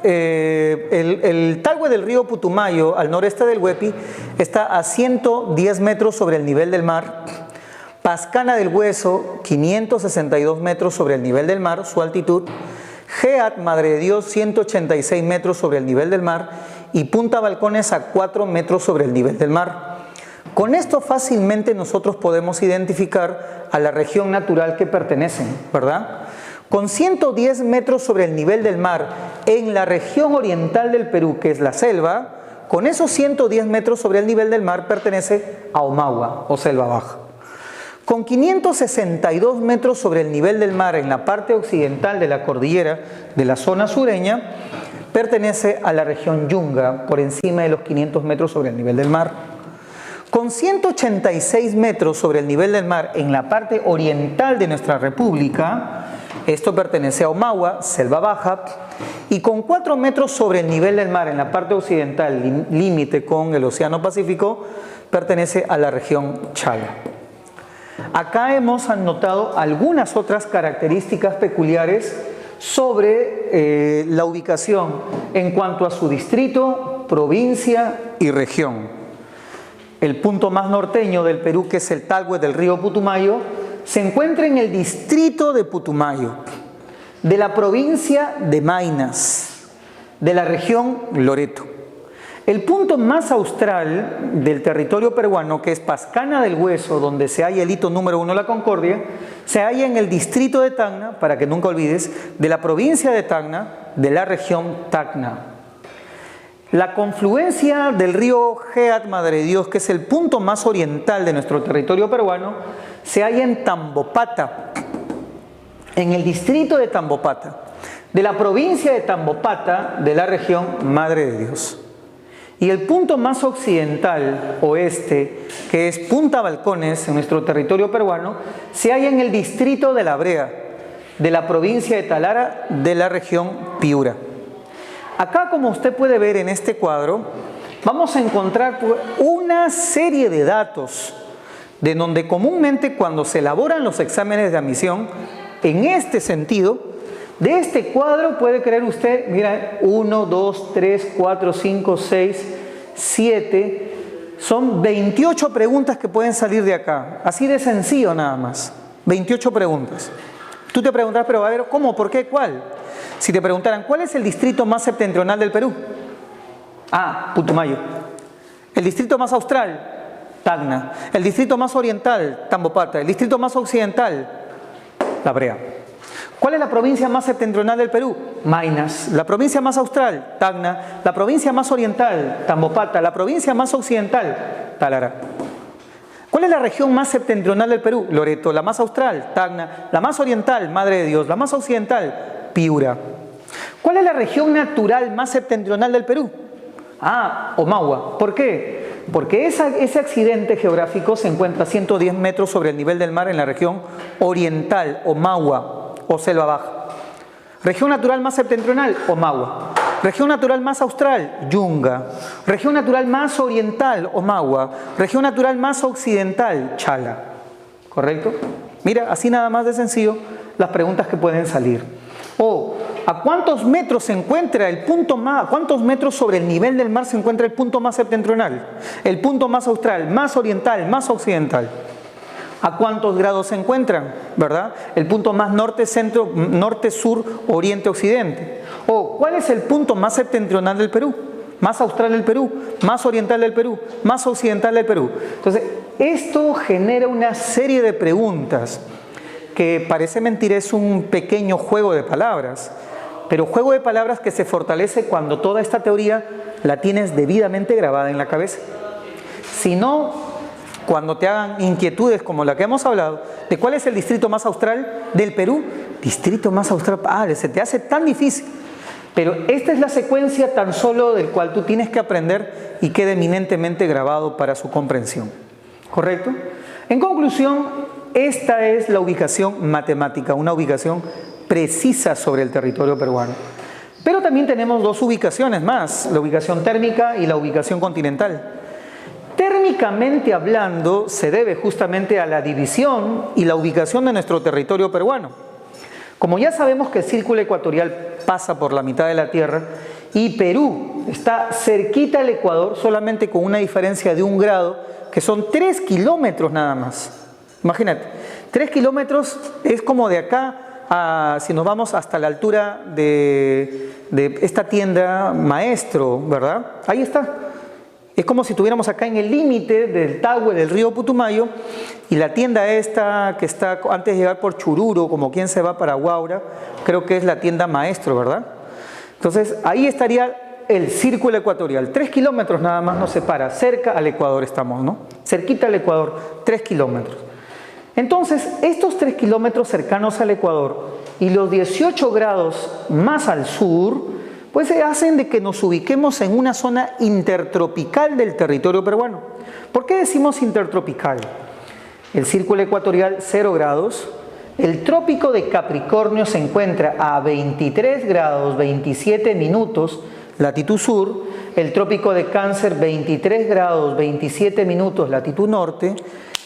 El Thalweg del río Putumayo, al noreste del Huepi, está a 110 metros sobre el nivel del mar. Pascana del Hueso, 562 metros sobre el nivel del mar, su altitud. Head, Madre de Dios, 186 metros sobre el nivel del mar. Y Punta Balcones a 4 metros sobre el nivel del mar. Con esto fácilmente nosotros podemos identificar a la región natural que pertenecen, ¿verdad? Con 110 metros sobre el nivel del mar en la región oriental del Perú, que es la selva, con esos 110 metros sobre el nivel del mar pertenece a Omagua o selva baja. Con 562 metros sobre el nivel del mar en la parte occidental de la cordillera de la zona sureña, pertenece a la región Yunga, por encima de los 500 metros sobre el nivel del mar. Con 186 metros sobre el nivel del mar en la parte oriental de nuestra república, esto pertenece a Omagua, selva baja, y con 4 metros sobre el nivel del mar en la parte occidental, límite con el Océano Pacífico, pertenece a la región Chala. Acá hemos anotado algunas otras características peculiares sobre la ubicación en cuanto a su distrito, provincia y región. El punto más norteño del Perú, que es el Talhue del río Putumayo, se encuentra en el distrito de Putumayo, de la provincia de Maynas, de la región Loreto. El punto más austral del territorio peruano, que es Pascana del Hueso, donde se halla el hito número 1 de la Concordia, se halla en el distrito de Tacna, para que nunca olvides, de la provincia de Tacna, de la región Tacna. La confluencia del río Jeat Madre de Dios, que es el punto más oriental de nuestro territorio peruano, se halla en Tambopata, en el distrito de Tambopata, de la provincia de Tambopata, de la región Madre de Dios. Y el punto más occidental, oeste, que es Punta Balcones, en nuestro territorio peruano, se halla en el distrito de La Brea, de la provincia de Talara, de la región Piura. Acá, como usted puede ver en este cuadro, vamos a encontrar una serie de datos de donde comúnmente cuando se elaboran los exámenes de admisión, en este sentido, de este cuadro puede creer usted, mira, 1, 2, 3, 4, 5, 6, 7, son 28 preguntas que pueden salir de acá, así de sencillo nada más, 28 preguntas. Tú te preguntarás, pero a ver, ¿cómo? ¿Por qué? ¿Cuál? Si te preguntaran, ¿cuál es el distrito más septentrional del Perú? Ah, Putumayo. El distrito más austral, Tacna. El distrito más oriental, Tambopata. El distrito más occidental, La Brea. ¿Cuál es la provincia más septentrional del Perú? Maynas. La provincia más austral, Tacna. La provincia más oriental, Tambopata. La provincia más occidental, Talara. ¿Cuál es la región más septentrional del Perú? Loreto. La más austral, Tacna. La más oriental, Madre de Dios. La más occidental, Piura. ¿Cuál es la región natural más septentrional del Perú? Ah, Omagua. ¿Por qué? Porque ese accidente geográfico se encuentra a 110 metros sobre el nivel del mar en la región oriental, Omagua, o selva baja. Región natural más septentrional, Omagua. Región natural más austral, Yunga. Región natural más oriental, Omagua. Región natural más occidental, Chala. ¿Correcto? Mira, así nada más de sencillo las preguntas que pueden salir. O, ¿a cuántos metros se encuentra el punto más, cuántos metros sobre el nivel del mar se encuentra el punto más septentrional? El punto más austral, más oriental, más occidental. ¿A cuántos grados se encuentran? ¿Verdad? El punto más norte, centro, norte, sur, oriente, occidente. O, ¿cuál es el punto más septentrional del Perú? Más austral del Perú, más oriental del Perú, más occidental del Perú. Entonces, esto genera una serie de preguntas que parece mentira, es un pequeño juego de palabras, pero juego de palabras que se fortalece cuando toda esta teoría la tienes debidamente grabada en la cabeza. Si no, cuando te hagan inquietudes como la que hemos hablado, de cuál es el distrito más austral del Perú, distrito más austral, se te hace tan difícil. Pero esta es la secuencia tan solo del cual tú tienes que aprender y quede eminentemente grabado para su comprensión. ¿Correcto? En conclusión, esta es la ubicación matemática, una ubicación precisa sobre el territorio peruano. Pero también tenemos dos ubicaciones más, la ubicación térmica y la ubicación continental. Térmicamente hablando, se debe justamente a la división y la ubicación de nuestro territorio peruano. Como ya sabemos que el círculo ecuatorial pasa por la mitad de la Tierra y Perú está cerquita al Ecuador, solamente con una diferencia de 1 grado, que son 3 kilómetros nada más. Imagínate, 3 kilómetros es como de acá si nos vamos hasta la altura de esta tienda Maestro, ¿verdad? Ahí está. Es como si estuviéramos acá en el límite del Talhue del río Putumayo y la tienda esta que está antes de llegar por Chururo, como quien se va para Huaura, creo que es la tienda Maestro, ¿verdad? Entonces ahí estaría el círculo ecuatorial. 3 kilómetros nada más nos separa, cerca al Ecuador estamos, ¿no? Cerquita al Ecuador, 3 kilómetros. Entonces, estos 3 kilómetros cercanos al Ecuador y los 18 grados más al sur, pues hacen de que nos ubiquemos en una zona intertropical del territorio peruano. ¿Por qué decimos intertropical? El círculo ecuatorial 0 grados, el trópico de Capricornio se encuentra a 23 grados 27 minutos latitud sur, el trópico de Cáncer 23 grados 27 minutos latitud norte,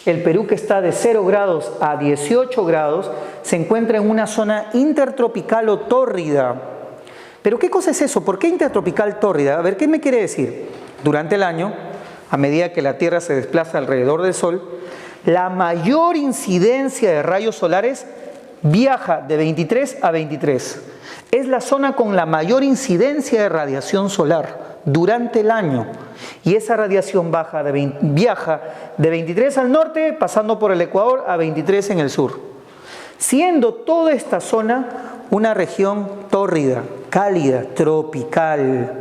el Perú, que está de 0 grados a 18 grados, se encuentra en una zona intertropical o tórrida. ¿Pero qué cosa es eso? ¿Por qué intertropical tórrida? A ver, ¿qué me quiere decir? Durante el año, a medida que la Tierra se desplaza alrededor del Sol, la mayor incidencia de rayos solares viaja de 23 a 23. Es la zona con la mayor incidencia de radiación solar durante el año. Y esa radiación viaja de 23 al norte, pasando por el Ecuador, a 23 en el sur. Siendo toda esta zona una región tórrida, cálida, tropical.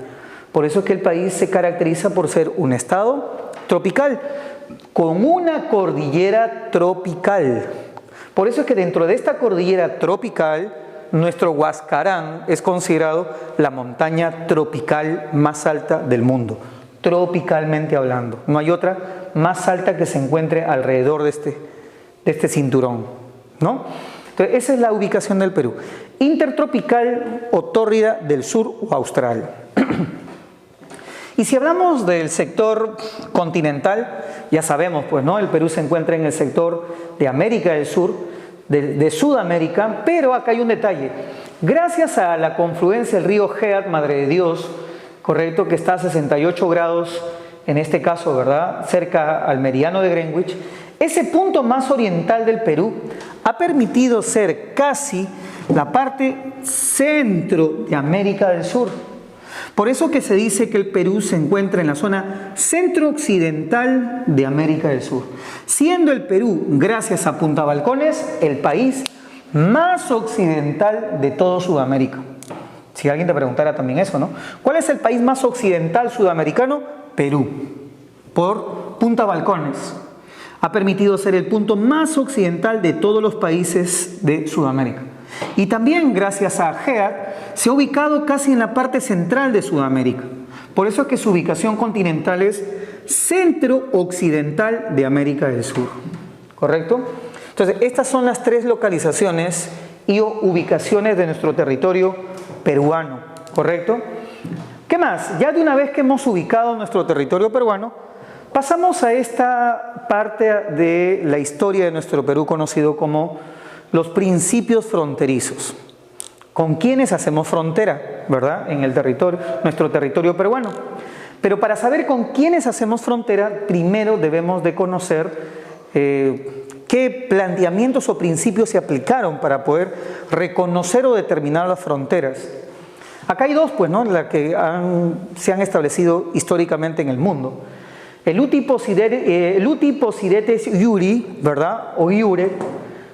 Por eso es que el país se caracteriza por ser un estado tropical, con una cordillera tropical. Por eso es que dentro de esta cordillera tropical, nuestro Huascarán es considerado la montaña tropical más alta del mundo, tropicalmente hablando. No hay otra más alta que se encuentre alrededor de este cinturón, ¿no? Entonces, esa es la ubicación del Perú. Intertropical o tórrida del sur o austral. Y si hablamos del sector continental, ya sabemos, pues, ¿no? El Perú se encuentra en el sector de América del Sur, de Sudamérica, pero acá hay un detalle. Gracias a la confluencia del río Head, Madre de Dios, correcto, que está a 68 grados, en este caso, ¿verdad?, cerca al meridiano de Greenwich, ese punto más oriental del Perú ha permitido ser casi la parte centro de América del Sur. Por eso que se dice que el Perú se encuentra en la zona centro-occidental de América del Sur, siendo el Perú, gracias a Punta Balcones, el país más occidental de todo Sudamérica. Si alguien te preguntara también eso, ¿no? ¿Cuál es el país más occidental sudamericano? Perú, por Punta Balcones. Ha permitido ser el punto más occidental de todos los países de Sudamérica. Y también, gracias a GEAD, se ha ubicado casi en la parte central de Sudamérica. Por eso es que su ubicación continental es centro-occidental de América del Sur. ¿Correcto? Entonces, estas son las 3 localizaciones y ubicaciones de nuestro territorio peruano. ¿Correcto? ¿Qué más? Ya de una vez que hemos ubicado nuestro territorio peruano, pasamos a esta parte de la historia de nuestro Perú conocido como los principios fronterizos. ¿Con quiénes hacemos frontera, verdad? En el territorio, nuestro territorio peruano. Pero para saber con quiénes hacemos frontera, primero debemos de conocer qué planteamientos o principios se aplicaron para poder reconocer o determinar las fronteras. Acá hay 2, pues, ¿no?, las que se han establecido históricamente en el mundo. El uti possidetis iuri, ¿verdad?, o iure,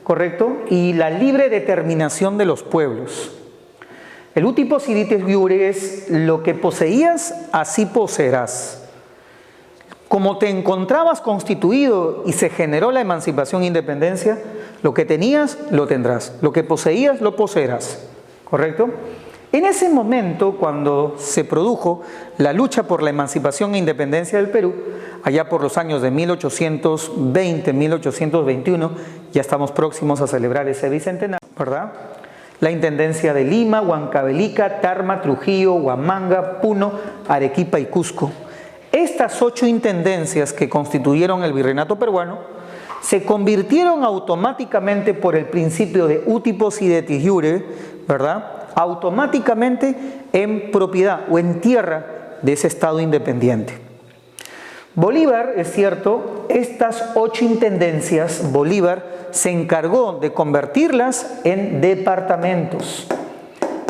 ¿correcto? Y la libre determinación de los pueblos. El uti possidetis iure es lo que poseías, así poseerás. Como te encontrabas constituido y se generó la emancipación e independencia, lo que tenías, lo tendrás. Lo que poseías, lo poseerás. ¿Correcto? En ese momento, cuando se produjo la lucha por la emancipación e independencia del Perú, allá por los años de 1820, 1821, ya estamos próximos a celebrar ese bicentenario, ¿verdad? La Intendencia de Lima, Huancavelica, Tarma, Trujillo, Huamanga, Puno, Arequipa y Cusco. Estas 8 intendencias que constituyeron el virreinato peruano se convirtieron automáticamente por el principio de uti possidetis iure, ¿verdad?, automáticamente en propiedad o en tierra de ese estado independiente. Bolívar, es cierto, estas 8 intendencias, Bolívar se encargó de convertirlas en departamentos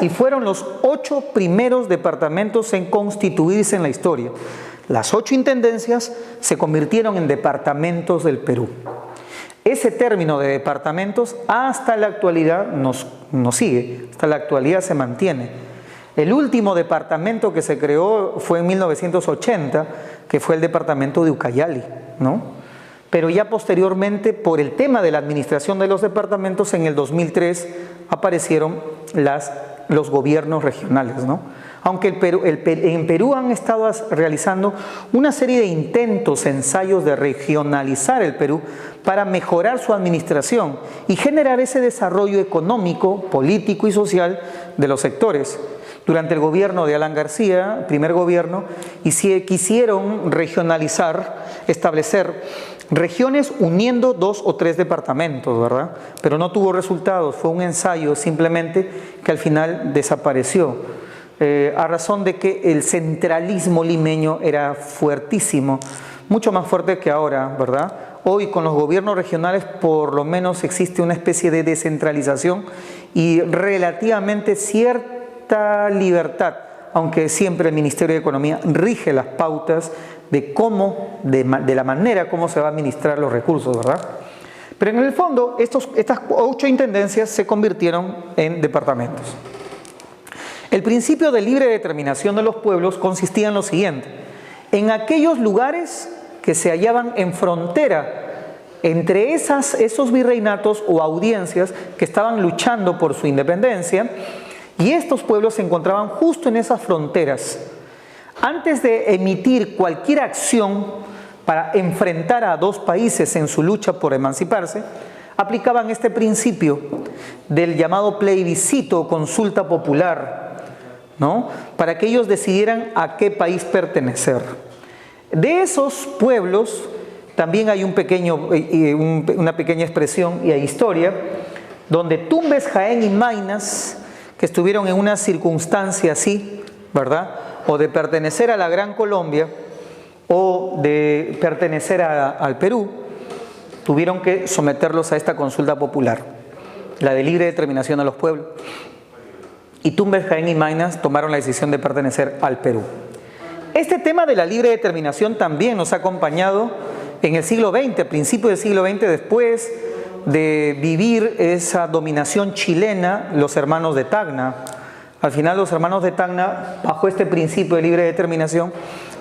y fueron los 8 primeros departamentos en constituirse en la historia. Las 8 intendencias se convirtieron en departamentos del Perú. Ese término de departamentos hasta la actualidad nos sigue, hasta la actualidad se mantiene. El último departamento que se creó fue en 1980, que fue el departamento de Ucayali, ¿no? pero ya posteriormente, por el tema de la administración de los departamentos, en el 2003 aparecieron los gobiernos regionales, ¿no? Aunque en Perú han estado realizando una serie de intentos, ensayos de regionalizar el Perú para mejorar su administración y generar ese desarrollo económico, político y social de los sectores. Durante el gobierno de Alan García, primer gobierno, quisieron regionalizar, establecer regiones uniendo 2 o 3 departamentos, ¿verdad? Pero no tuvo resultados, fue un ensayo simplemente que al final desapareció. A razón de que el centralismo limeño era fuertísimo, mucho más fuerte que ahora, ¿verdad? Hoy con los gobiernos regionales por lo menos existe una especie de descentralización y relativamente cierta libertad, aunque siempre el Ministerio de Economía rige las pautas de cómo, de la manera como se va a administrar los recursos, ¿verdad? Pero en el fondo estas 8 intendencias se convirtieron en departamentos. El principio de libre determinación de los pueblos consistía en lo siguiente: en aquellos lugares que se hallaban en frontera entre esos virreinatos o audiencias que estaban luchando por su independencia, y estos pueblos se encontraban justo en esas fronteras. Antes de emitir cualquier acción para enfrentar a 2 países en su lucha por emanciparse, aplicaban este principio del llamado plebiscito o consulta popular, ¿no? Para que ellos decidieran a qué país pertenecer. De esos pueblos también hay una pequeña expresión y hay historia, donde Tumbes, Jaén y Maynas, que estuvieron en una circunstancia así, ¿verdad? O de pertenecer a la Gran Colombia o de pertenecer al Perú, tuvieron que someterlos a esta consulta popular, la de libre determinación de los pueblos. Y Tumbes, Jaén y Maynas tomaron la decisión de pertenecer al Perú. Este tema de la libre determinación también nos ha acompañado en el siglo XX, a principios del siglo XX, después de vivir esa dominación chilena, los hermanos de Tacna. Al final los hermanos de Tacna, bajo este principio de libre determinación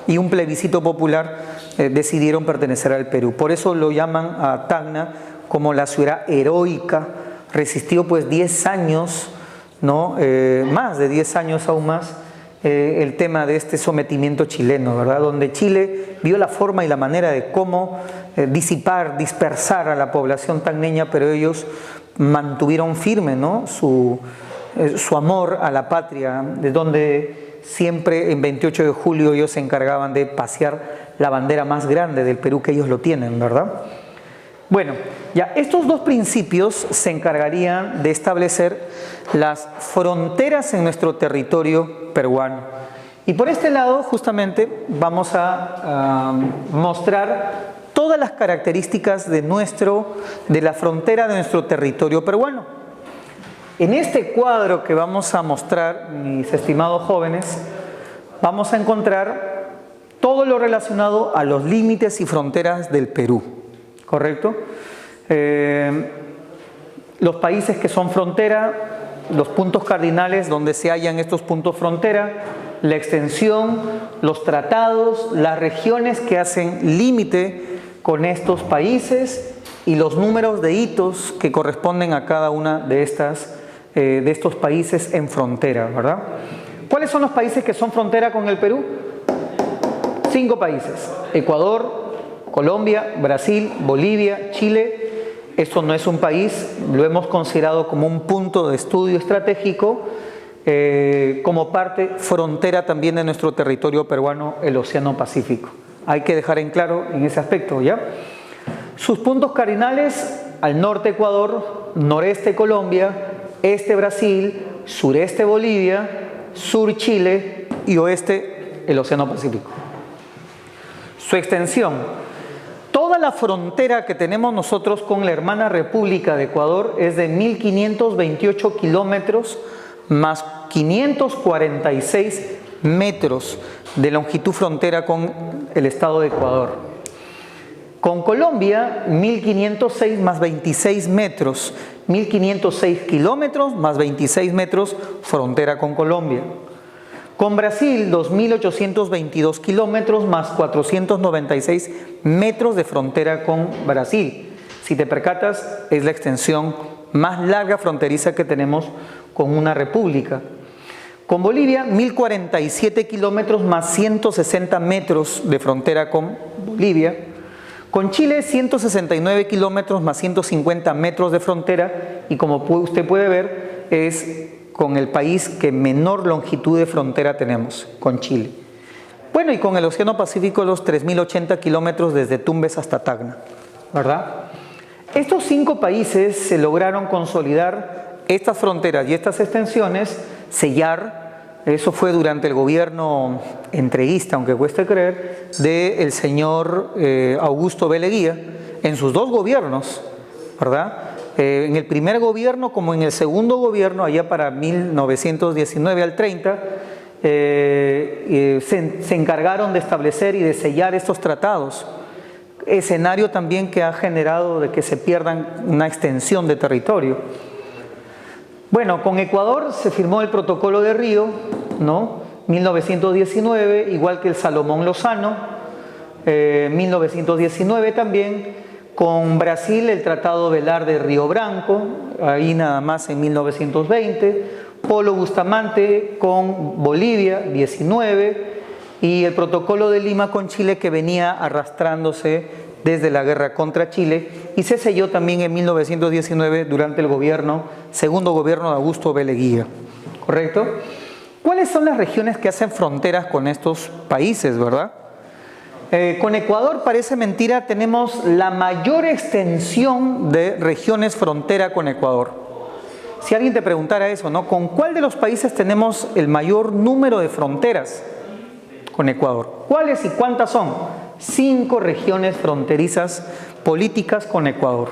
y un plebiscito popular, decidieron pertenecer al Perú. Por eso lo llaman a Tacna como la ciudad heroica. Resistió pues 10 años, ¿no? Más de 10 años aún más, el tema de este sometimiento chileno, ¿verdad? Donde Chile vio la forma y la manera de cómo dispersar a la población tacneña, pero ellos mantuvieron firme, ¿no? su amor a la patria, de donde siempre en 28 de julio ellos se encargaban de pasear la bandera más grande del Perú, que ellos lo tienen, ¿verdad? Bueno, ya estos 2 principios se encargarían de establecer las fronteras en nuestro territorio peruano. Y por este lado, justamente, vamos a mostrar todas las características de la frontera de nuestro territorio peruano. En este cuadro que vamos a mostrar, mis estimados jóvenes, vamos a encontrar todo lo relacionado a los límites y fronteras del Perú. ¿Correcto? Los países que son frontera, los puntos cardinales donde se hallan estos puntos frontera, la extensión, los tratados, las regiones que hacen límite con estos países y los números de hitos que corresponden a cada una de estos países en frontera, ¿verdad? ¿Cuáles son los países que son frontera con el Perú? 5 países: Ecuador, Colombia, Brasil, Bolivia, Chile. Esto no es un país, lo hemos considerado como un punto de estudio estratégico, como parte frontera también de nuestro territorio peruano, el Océano Pacífico. Hay que dejar en claro en ese aspecto, ¿ya? Sus puntos cardinales: al norte Ecuador, noreste Colombia, este Brasil, sureste Bolivia, sur Chile y oeste el Océano Pacífico. Su extensión: toda la frontera que tenemos nosotros con la hermana República de Ecuador es de 1.528 kilómetros más 546 metros de longitud frontera con el estado de Ecuador. Con Colombia, 1.506 más 26 metros, 1.506 kilómetros más 26 metros frontera con Colombia. Con Brasil, 2.822 kilómetros más 496 metros de frontera con Brasil. Si te percatas, es la extensión más larga fronteriza que tenemos con una república. Con Bolivia, 1.047 kilómetros más 160 metros de frontera con Bolivia. Con Chile, 169 kilómetros más 150 metros de frontera. Y como usted puede ver, es con el país que menor longitud de frontera tenemos, con Chile. Bueno, y con el Océano Pacífico, los 3.080 kilómetros desde Tumbes hasta Tacna, ¿verdad? Estos 5 países se lograron consolidar estas fronteras y estas extensiones, sellar, eso fue durante el gobierno entreguista, aunque cueste creer, del señor Augusto B. Leguía, en sus 2 gobiernos, ¿verdad? En el primer gobierno como en el segundo gobierno, allá para 1919 al 30, se encargaron de establecer y de sellar estos tratados. Escenario también que ha generado de que se pierdan una extensión de territorio. Bueno, con Ecuador se firmó el Protocolo de Río, ¿no? 1919, igual que el Salomón Lozano, 1919 también. Con Brasil el Tratado Velar de Río Branco, ahí nada más en 1920, Polo Bustamante con Bolivia, 19, y el Protocolo de Lima con Chile que venía arrastrándose desde la guerra contra Chile y se selló también en 1919 durante el segundo gobierno de Augusto B. Leguía, ¿correcto? ¿Cuáles son las regiones que hacen fronteras con estos países, verdad? Con Ecuador, parece mentira, tenemos la mayor extensión de regiones frontera con Ecuador. Si alguien te preguntara eso, ¿no? ¿Con cuál de los países tenemos el mayor número de fronteras? Con Ecuador. ¿Cuáles y cuántas son? 5 regiones fronterizas políticas con Ecuador.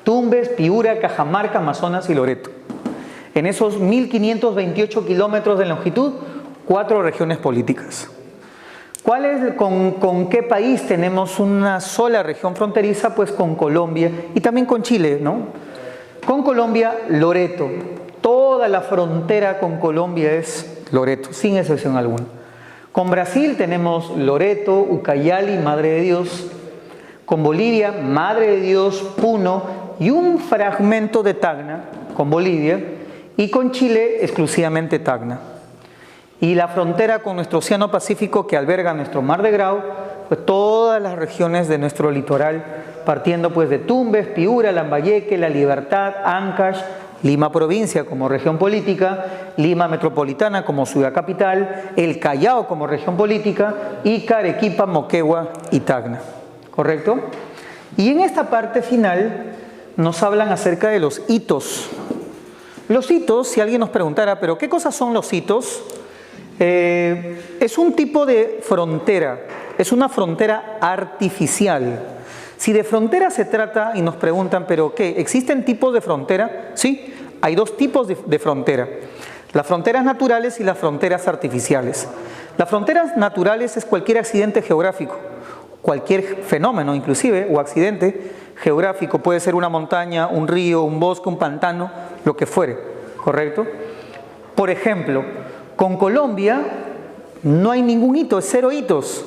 Tumbes, Piura, Cajamarca, Amazonas y Loreto. En esos 1.528 kilómetros de longitud, 4 regiones políticas. ¿Con qué país tenemos una sola región fronteriza? Pues con Colombia y también con Chile, ¿no? Con Colombia, Loreto. Toda la frontera con Colombia es Loreto, sin excepción alguna. Con Brasil tenemos Loreto, Ucayali, Madre de Dios. Con Bolivia, Madre de Dios, Puno y un fragmento de Tacna con Bolivia. Y con Chile, exclusivamente Tacna. Y la frontera con nuestro Océano Pacífico que alberga nuestro Mar de Grau, pues todas las regiones de nuestro litoral, partiendo pues de Tumbes, Piura, Lambayeque, La Libertad, Ancash, Lima Provincia como región política, Lima Metropolitana como ciudad capital, el Callao como región política y Arequipa, Moquegua y Tacna, ¿correcto? Y en esta parte final nos hablan acerca de los hitos. Los hitos, si alguien nos preguntara, ¿pero qué cosas son los hitos? Es un tipo de frontera, es una frontera artificial. Si de frontera se trata y nos preguntan, ¿pero qué? ¿Existen tipos de frontera? Sí, hay 2 tipos de frontera. Las fronteras naturales y las fronteras artificiales. Las fronteras naturales es cualquier accidente geográfico, cualquier fenómeno inclusive, o accidente geográfico, puede ser una montaña, un río, un bosque, un pantano, lo que fuere, ¿correcto? Por ejemplo, con Colombia no hay ningún hito, es 0 hitos,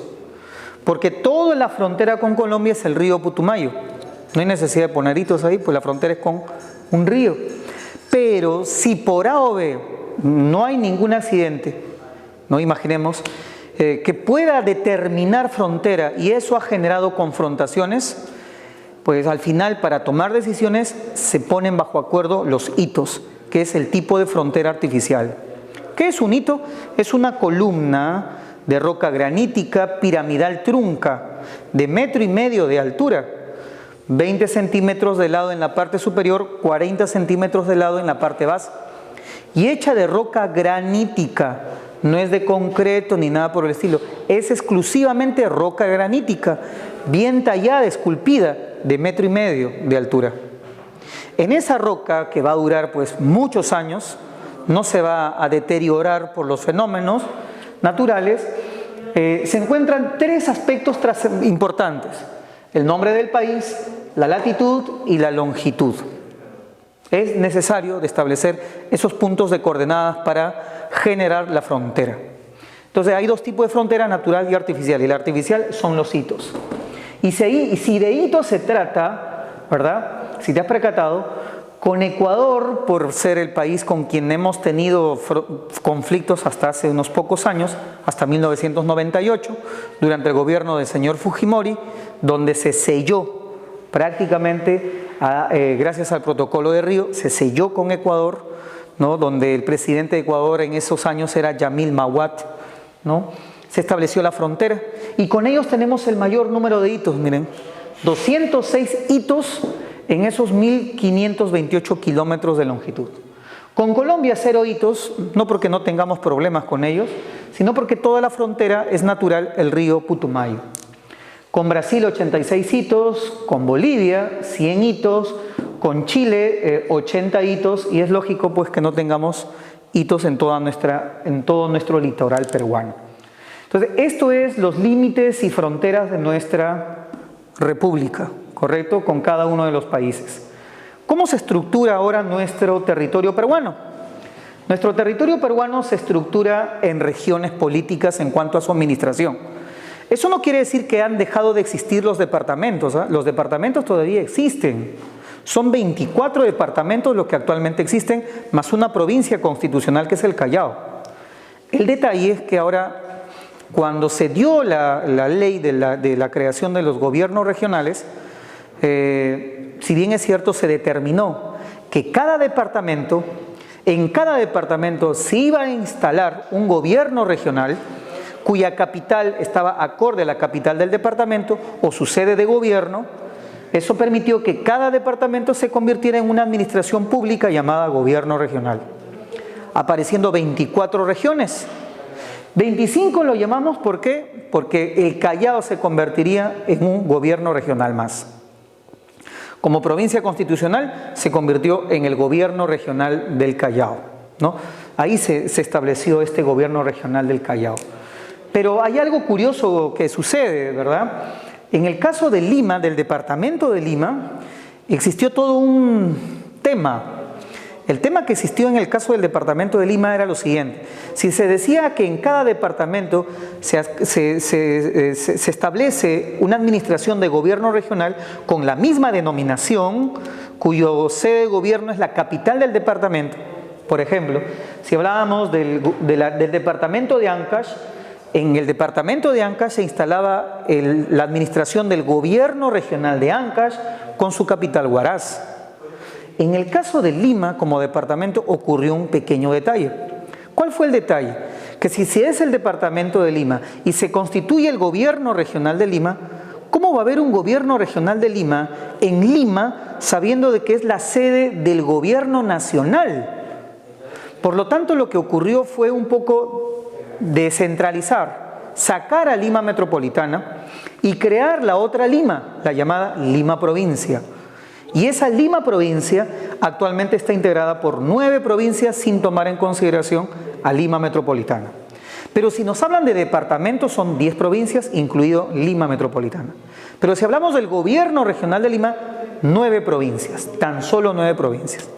porque toda la frontera con Colombia es el río Putumayo. No hay necesidad de poner hitos ahí, pues la frontera es con un río. Pero si por A o B no hay ningún accidente, no imaginemos, que pueda determinar frontera y eso ha generado confrontaciones, pues al final para tomar decisiones se ponen bajo acuerdo los hitos, que es el tipo de frontera artificial. ¿Qué es un hito? Es una columna de roca granítica piramidal trunca de 1,5 metros de altura, 20 centímetros de lado en la parte superior, 40 centímetros de lado en la parte baja, y hecha de roca granítica, no es de concreto ni nada por el estilo, es exclusivamente roca granítica, bien tallada, esculpida, de 1,5 metros de altura. En esa roca, que va a durar pues muchos años, no se va a deteriorar por los fenómenos naturales, se encuentran 3 aspectos importantes: el nombre del país, la latitud y la longitud. Es necesario establecer esos puntos de coordenadas para generar la frontera. Entonces hay dos tipos de frontera, natural y artificial. Y la artificial son los hitos. Y si de hitos se trata, ¿verdad? Si te has percatado, con Ecuador, por ser el país con quien hemos tenido conflictos hasta hace unos pocos años, hasta 1998, durante el gobierno del señor Fujimori, donde se selló prácticamente, gracias al protocolo de Río, se selló con Ecuador, ¿no? Donde el presidente de Ecuador en esos años era Yamil Mahuad, ¿no? Se estableció la frontera y con ellos tenemos el mayor número de hitos, miren, 206 hitos en esos 1.528 kilómetros de longitud. Con Colombia 0 hitos, no porque no tengamos problemas con ellos, sino porque toda la frontera es natural el río Putumayo. Con Brasil 86 hitos, con Bolivia 100 hitos, con Chile 80 hitos, y es lógico pues que no tengamos hitos en todo nuestro litoral peruano. Entonces, esto es los límites y fronteras de nuestra república, ¿correcto? Con cada uno de los países. ¿Cómo se estructura ahora nuestro territorio peruano? Nuestro territorio peruano se estructura en regiones políticas en cuanto a su administración. Eso no quiere decir que han dejado de existir los departamentos, ¿eh? Los departamentos todavía existen. Son 24 departamentos los que actualmente existen, más una provincia constitucional que es el Callao. El detalle es que ahora, cuando se dio la ley de la creación de los gobiernos regionales, si bien es cierto, se determinó que en cada departamento se iba a instalar un gobierno regional cuya capital estaba acorde a la capital del departamento o su sede de gobierno. Eso permitió que cada departamento se convirtiera en una administración pública llamada gobierno regional, apareciendo 24 regiones. 25 lo llamamos, ¿por qué? Porque el Callao se convertiría en un gobierno regional más. Como provincia constitucional se convirtió en el gobierno regional del Callao, ¿no? Ahí se estableció este gobierno regional del Callao. Pero hay algo curioso que sucede, ¿verdad? En el caso de Lima, del departamento de Lima, existió todo un tema. El tema que existió en el caso del departamento de Lima era lo siguiente: si se decía que en cada departamento se establece una administración de gobierno regional con la misma denominación, cuyo sede de gobierno es la capital del departamento. Por ejemplo, si hablábamos del departamento de Ancash, en el departamento de Ancash se instalaba la administración del gobierno regional de Ancash con su capital Huaraz. En el caso de Lima, como departamento, ocurrió un pequeño detalle. ¿Cuál fue el detalle? Que si es el departamento de Lima y se constituye el gobierno regional de Lima, ¿cómo va a haber un gobierno regional de Lima en Lima sabiendo de que es la sede del gobierno nacional? Por lo tanto, lo que ocurrió fue un poco descentralizar, sacar a Lima Metropolitana y crear la otra Lima, la llamada Lima Provincia. Y esa Lima Provincia actualmente está integrada por 9 provincias sin tomar en consideración a Lima Metropolitana. Pero si nos hablan de departamentos, son 10 provincias, incluido Lima Metropolitana. Pero si hablamos del gobierno regional de Lima, 9 provincias, tan solo 9 provincias.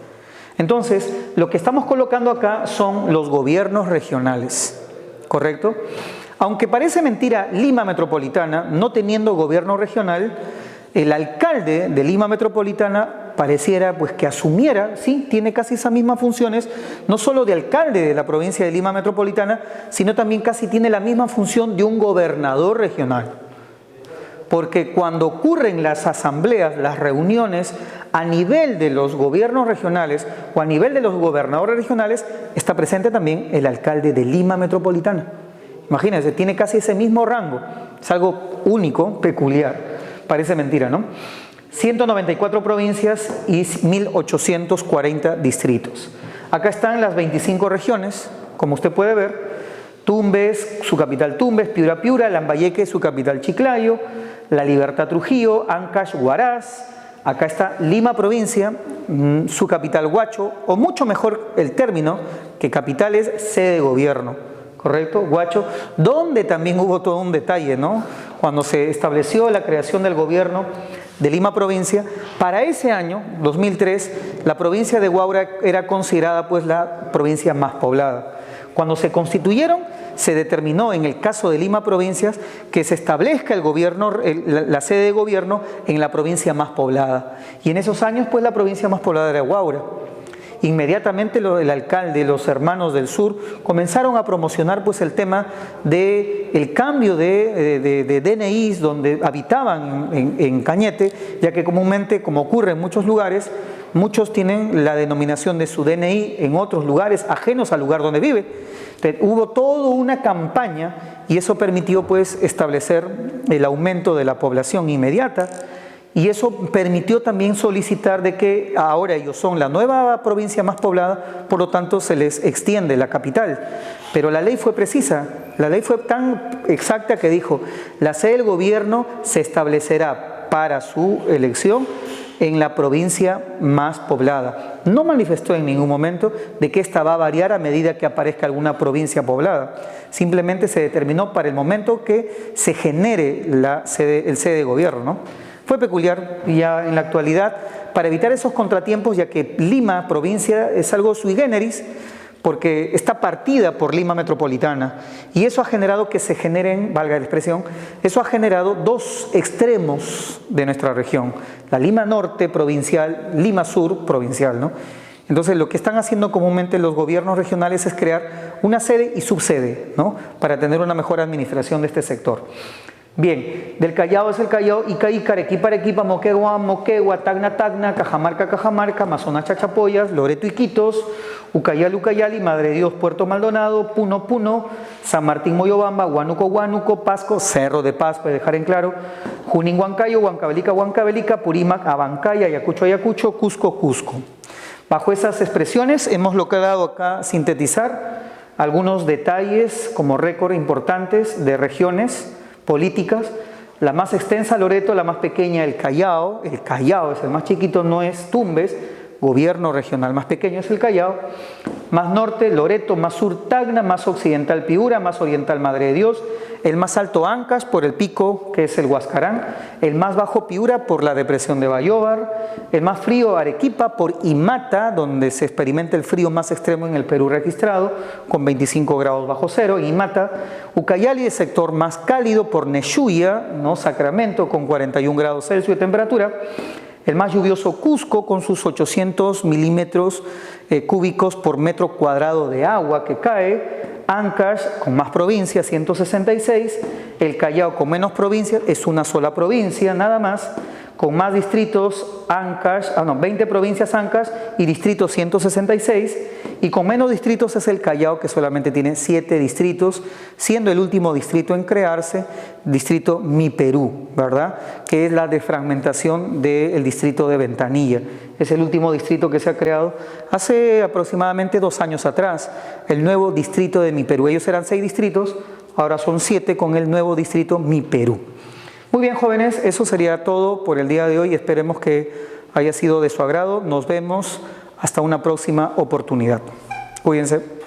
Entonces, lo que estamos colocando acá son los gobiernos regionales, ¿correcto? Aunque parece mentira, Lima Metropolitana, no teniendo gobierno regional, el alcalde de Lima Metropolitana pareciera pues que asumiera, sí, tiene casi esas mismas funciones, no solo de alcalde de la provincia de Lima Metropolitana, sino también casi tiene la misma función de un gobernador regional. Porque cuando ocurren las asambleas, las reuniones a nivel de los gobiernos regionales o a nivel de los gobernadores regionales, está presente también el alcalde de Lima Metropolitana. Imagínense, tiene casi ese mismo rango, es algo único, peculiar. Parece mentira, ¿no? 194 provincias y 1.840 distritos. Acá están las 25 regiones, como usted puede ver. Tumbes, su capital Tumbes, Piura Piura, Lambayeque, su capital Chiclayo, La Libertad Trujillo, Ancash, Huaraz. Acá está Lima Provincia, su capital Huacho, o mucho mejor el término, que capital es sede de gobierno, ¿correcto? Huacho, donde también hubo todo un detalle, ¿no? Cuando se estableció la creación del gobierno de Lima Provincia, para ese año, 2003, la provincia de Huaura era considerada pues la provincia más poblada. Cuando se constituyeron, se determinó en el caso de Lima Provincias que se establezca el gobierno, la sede de gobierno en la provincia más poblada. Y en esos años, pues la provincia más poblada era Huaura. Inmediatamente el alcalde y los hermanos del sur comenzaron a promocionar pues el tema del cambio de DNIs donde habitaban en Cañete, ya que comúnmente, como ocurre en muchos lugares, muchos tienen la denominación de su DNI en otros lugares ajenos al lugar donde vive. Entonces, hubo toda una campaña y eso permitió pues establecer el aumento de la población inmediata. Y eso permitió también solicitar de que ahora ellos son la nueva provincia más poblada, por lo tanto se les extiende la capital. Pero la ley fue precisa, la ley fue tan exacta que dijo, la sede del gobierno se establecerá para su elección en la provincia más poblada. No manifestó en ningún momento de que esta va a variar a medida que aparezca alguna provincia poblada. Simplemente se determinó para el momento que se genere el sede de gobierno, ¿no? Fue peculiar ya en la actualidad para evitar esos contratiempos, ya que Lima, provincia, es algo sui generis, porque está partida por Lima metropolitana. Y eso ha generado que se generen, valga la expresión, eso ha generado dos extremos de nuestra región. La Lima Norte provincial, Lima Sur provincial, ¿no? Entonces lo que están haciendo comúnmente los gobiernos regionales es crear una sede y subsede, ¿no? Para tener una mejor administración de este sector. Bien, del Callao es el Callao, Ica, Ica, Arequipa, Arequipa, Moquegua, Moquegua, Tacna, Tacna, Cajamarca, Cajamarca, Amazonas, Chachapoyas, Loreto, Iquitos, Ucayali, Ucayali, Madre de Dios, Puerto Maldonado, Puno, Puno, San Martín, Moyobamba, Huánuco, Huánuco, Pasco, Cerro de Paz, para dejar en claro, Junín, Huancayo, Huancavelica, Huancavelica, Purímac, Abancaya, Ayacucho, Ayacucho, Cusco, Cusco. Bajo esas expresiones hemos logrado acá sintetizar algunos detalles como récord importantes de regiones políticas, la más extensa Loreto, la más pequeña el Callao es el más chiquito, no es Tumbes, gobierno regional más pequeño es el Callao, más norte Loreto, más sur Tacna, más occidental Piura, más oriental Madre de Dios, el más alto Ancash por el pico que es el Huascarán, el más bajo Piura por la depresión de Bayóvar, el más frío Arequipa por Imata, donde se experimenta el frío más extremo en el Perú registrado, con 25 grados bajo cero, en Imata, Ucayali, el sector más cálido por Nexuya, ¿no? Sacramento, con 41 grados Celsius de temperatura, el más lluvioso Cusco con sus 800 milímetros cúbicos por metro cuadrado de agua que cae, Ancash con más provincias, 166, el Callao con menos provincias, es una sola provincia nada más, con más distritos Ancash, 20 provincias Ancash y distrito 166, y con menos distritos es el Callao, que solamente tiene 7 distritos, siendo el último distrito en crearse, distrito Mi Perú, ¿verdad? Que es la defragmentación del distrito de Ventanilla. Es el último distrito que se ha creado hace aproximadamente 2 años atrás, el nuevo distrito de Mi Perú. Ellos eran 6 distritos, ahora son 7 con el nuevo distrito Mi Perú. Muy bien, jóvenes, eso sería todo por el día de hoy. Esperemos que haya sido de su agrado. Nos vemos hasta una próxima oportunidad. Cuídense.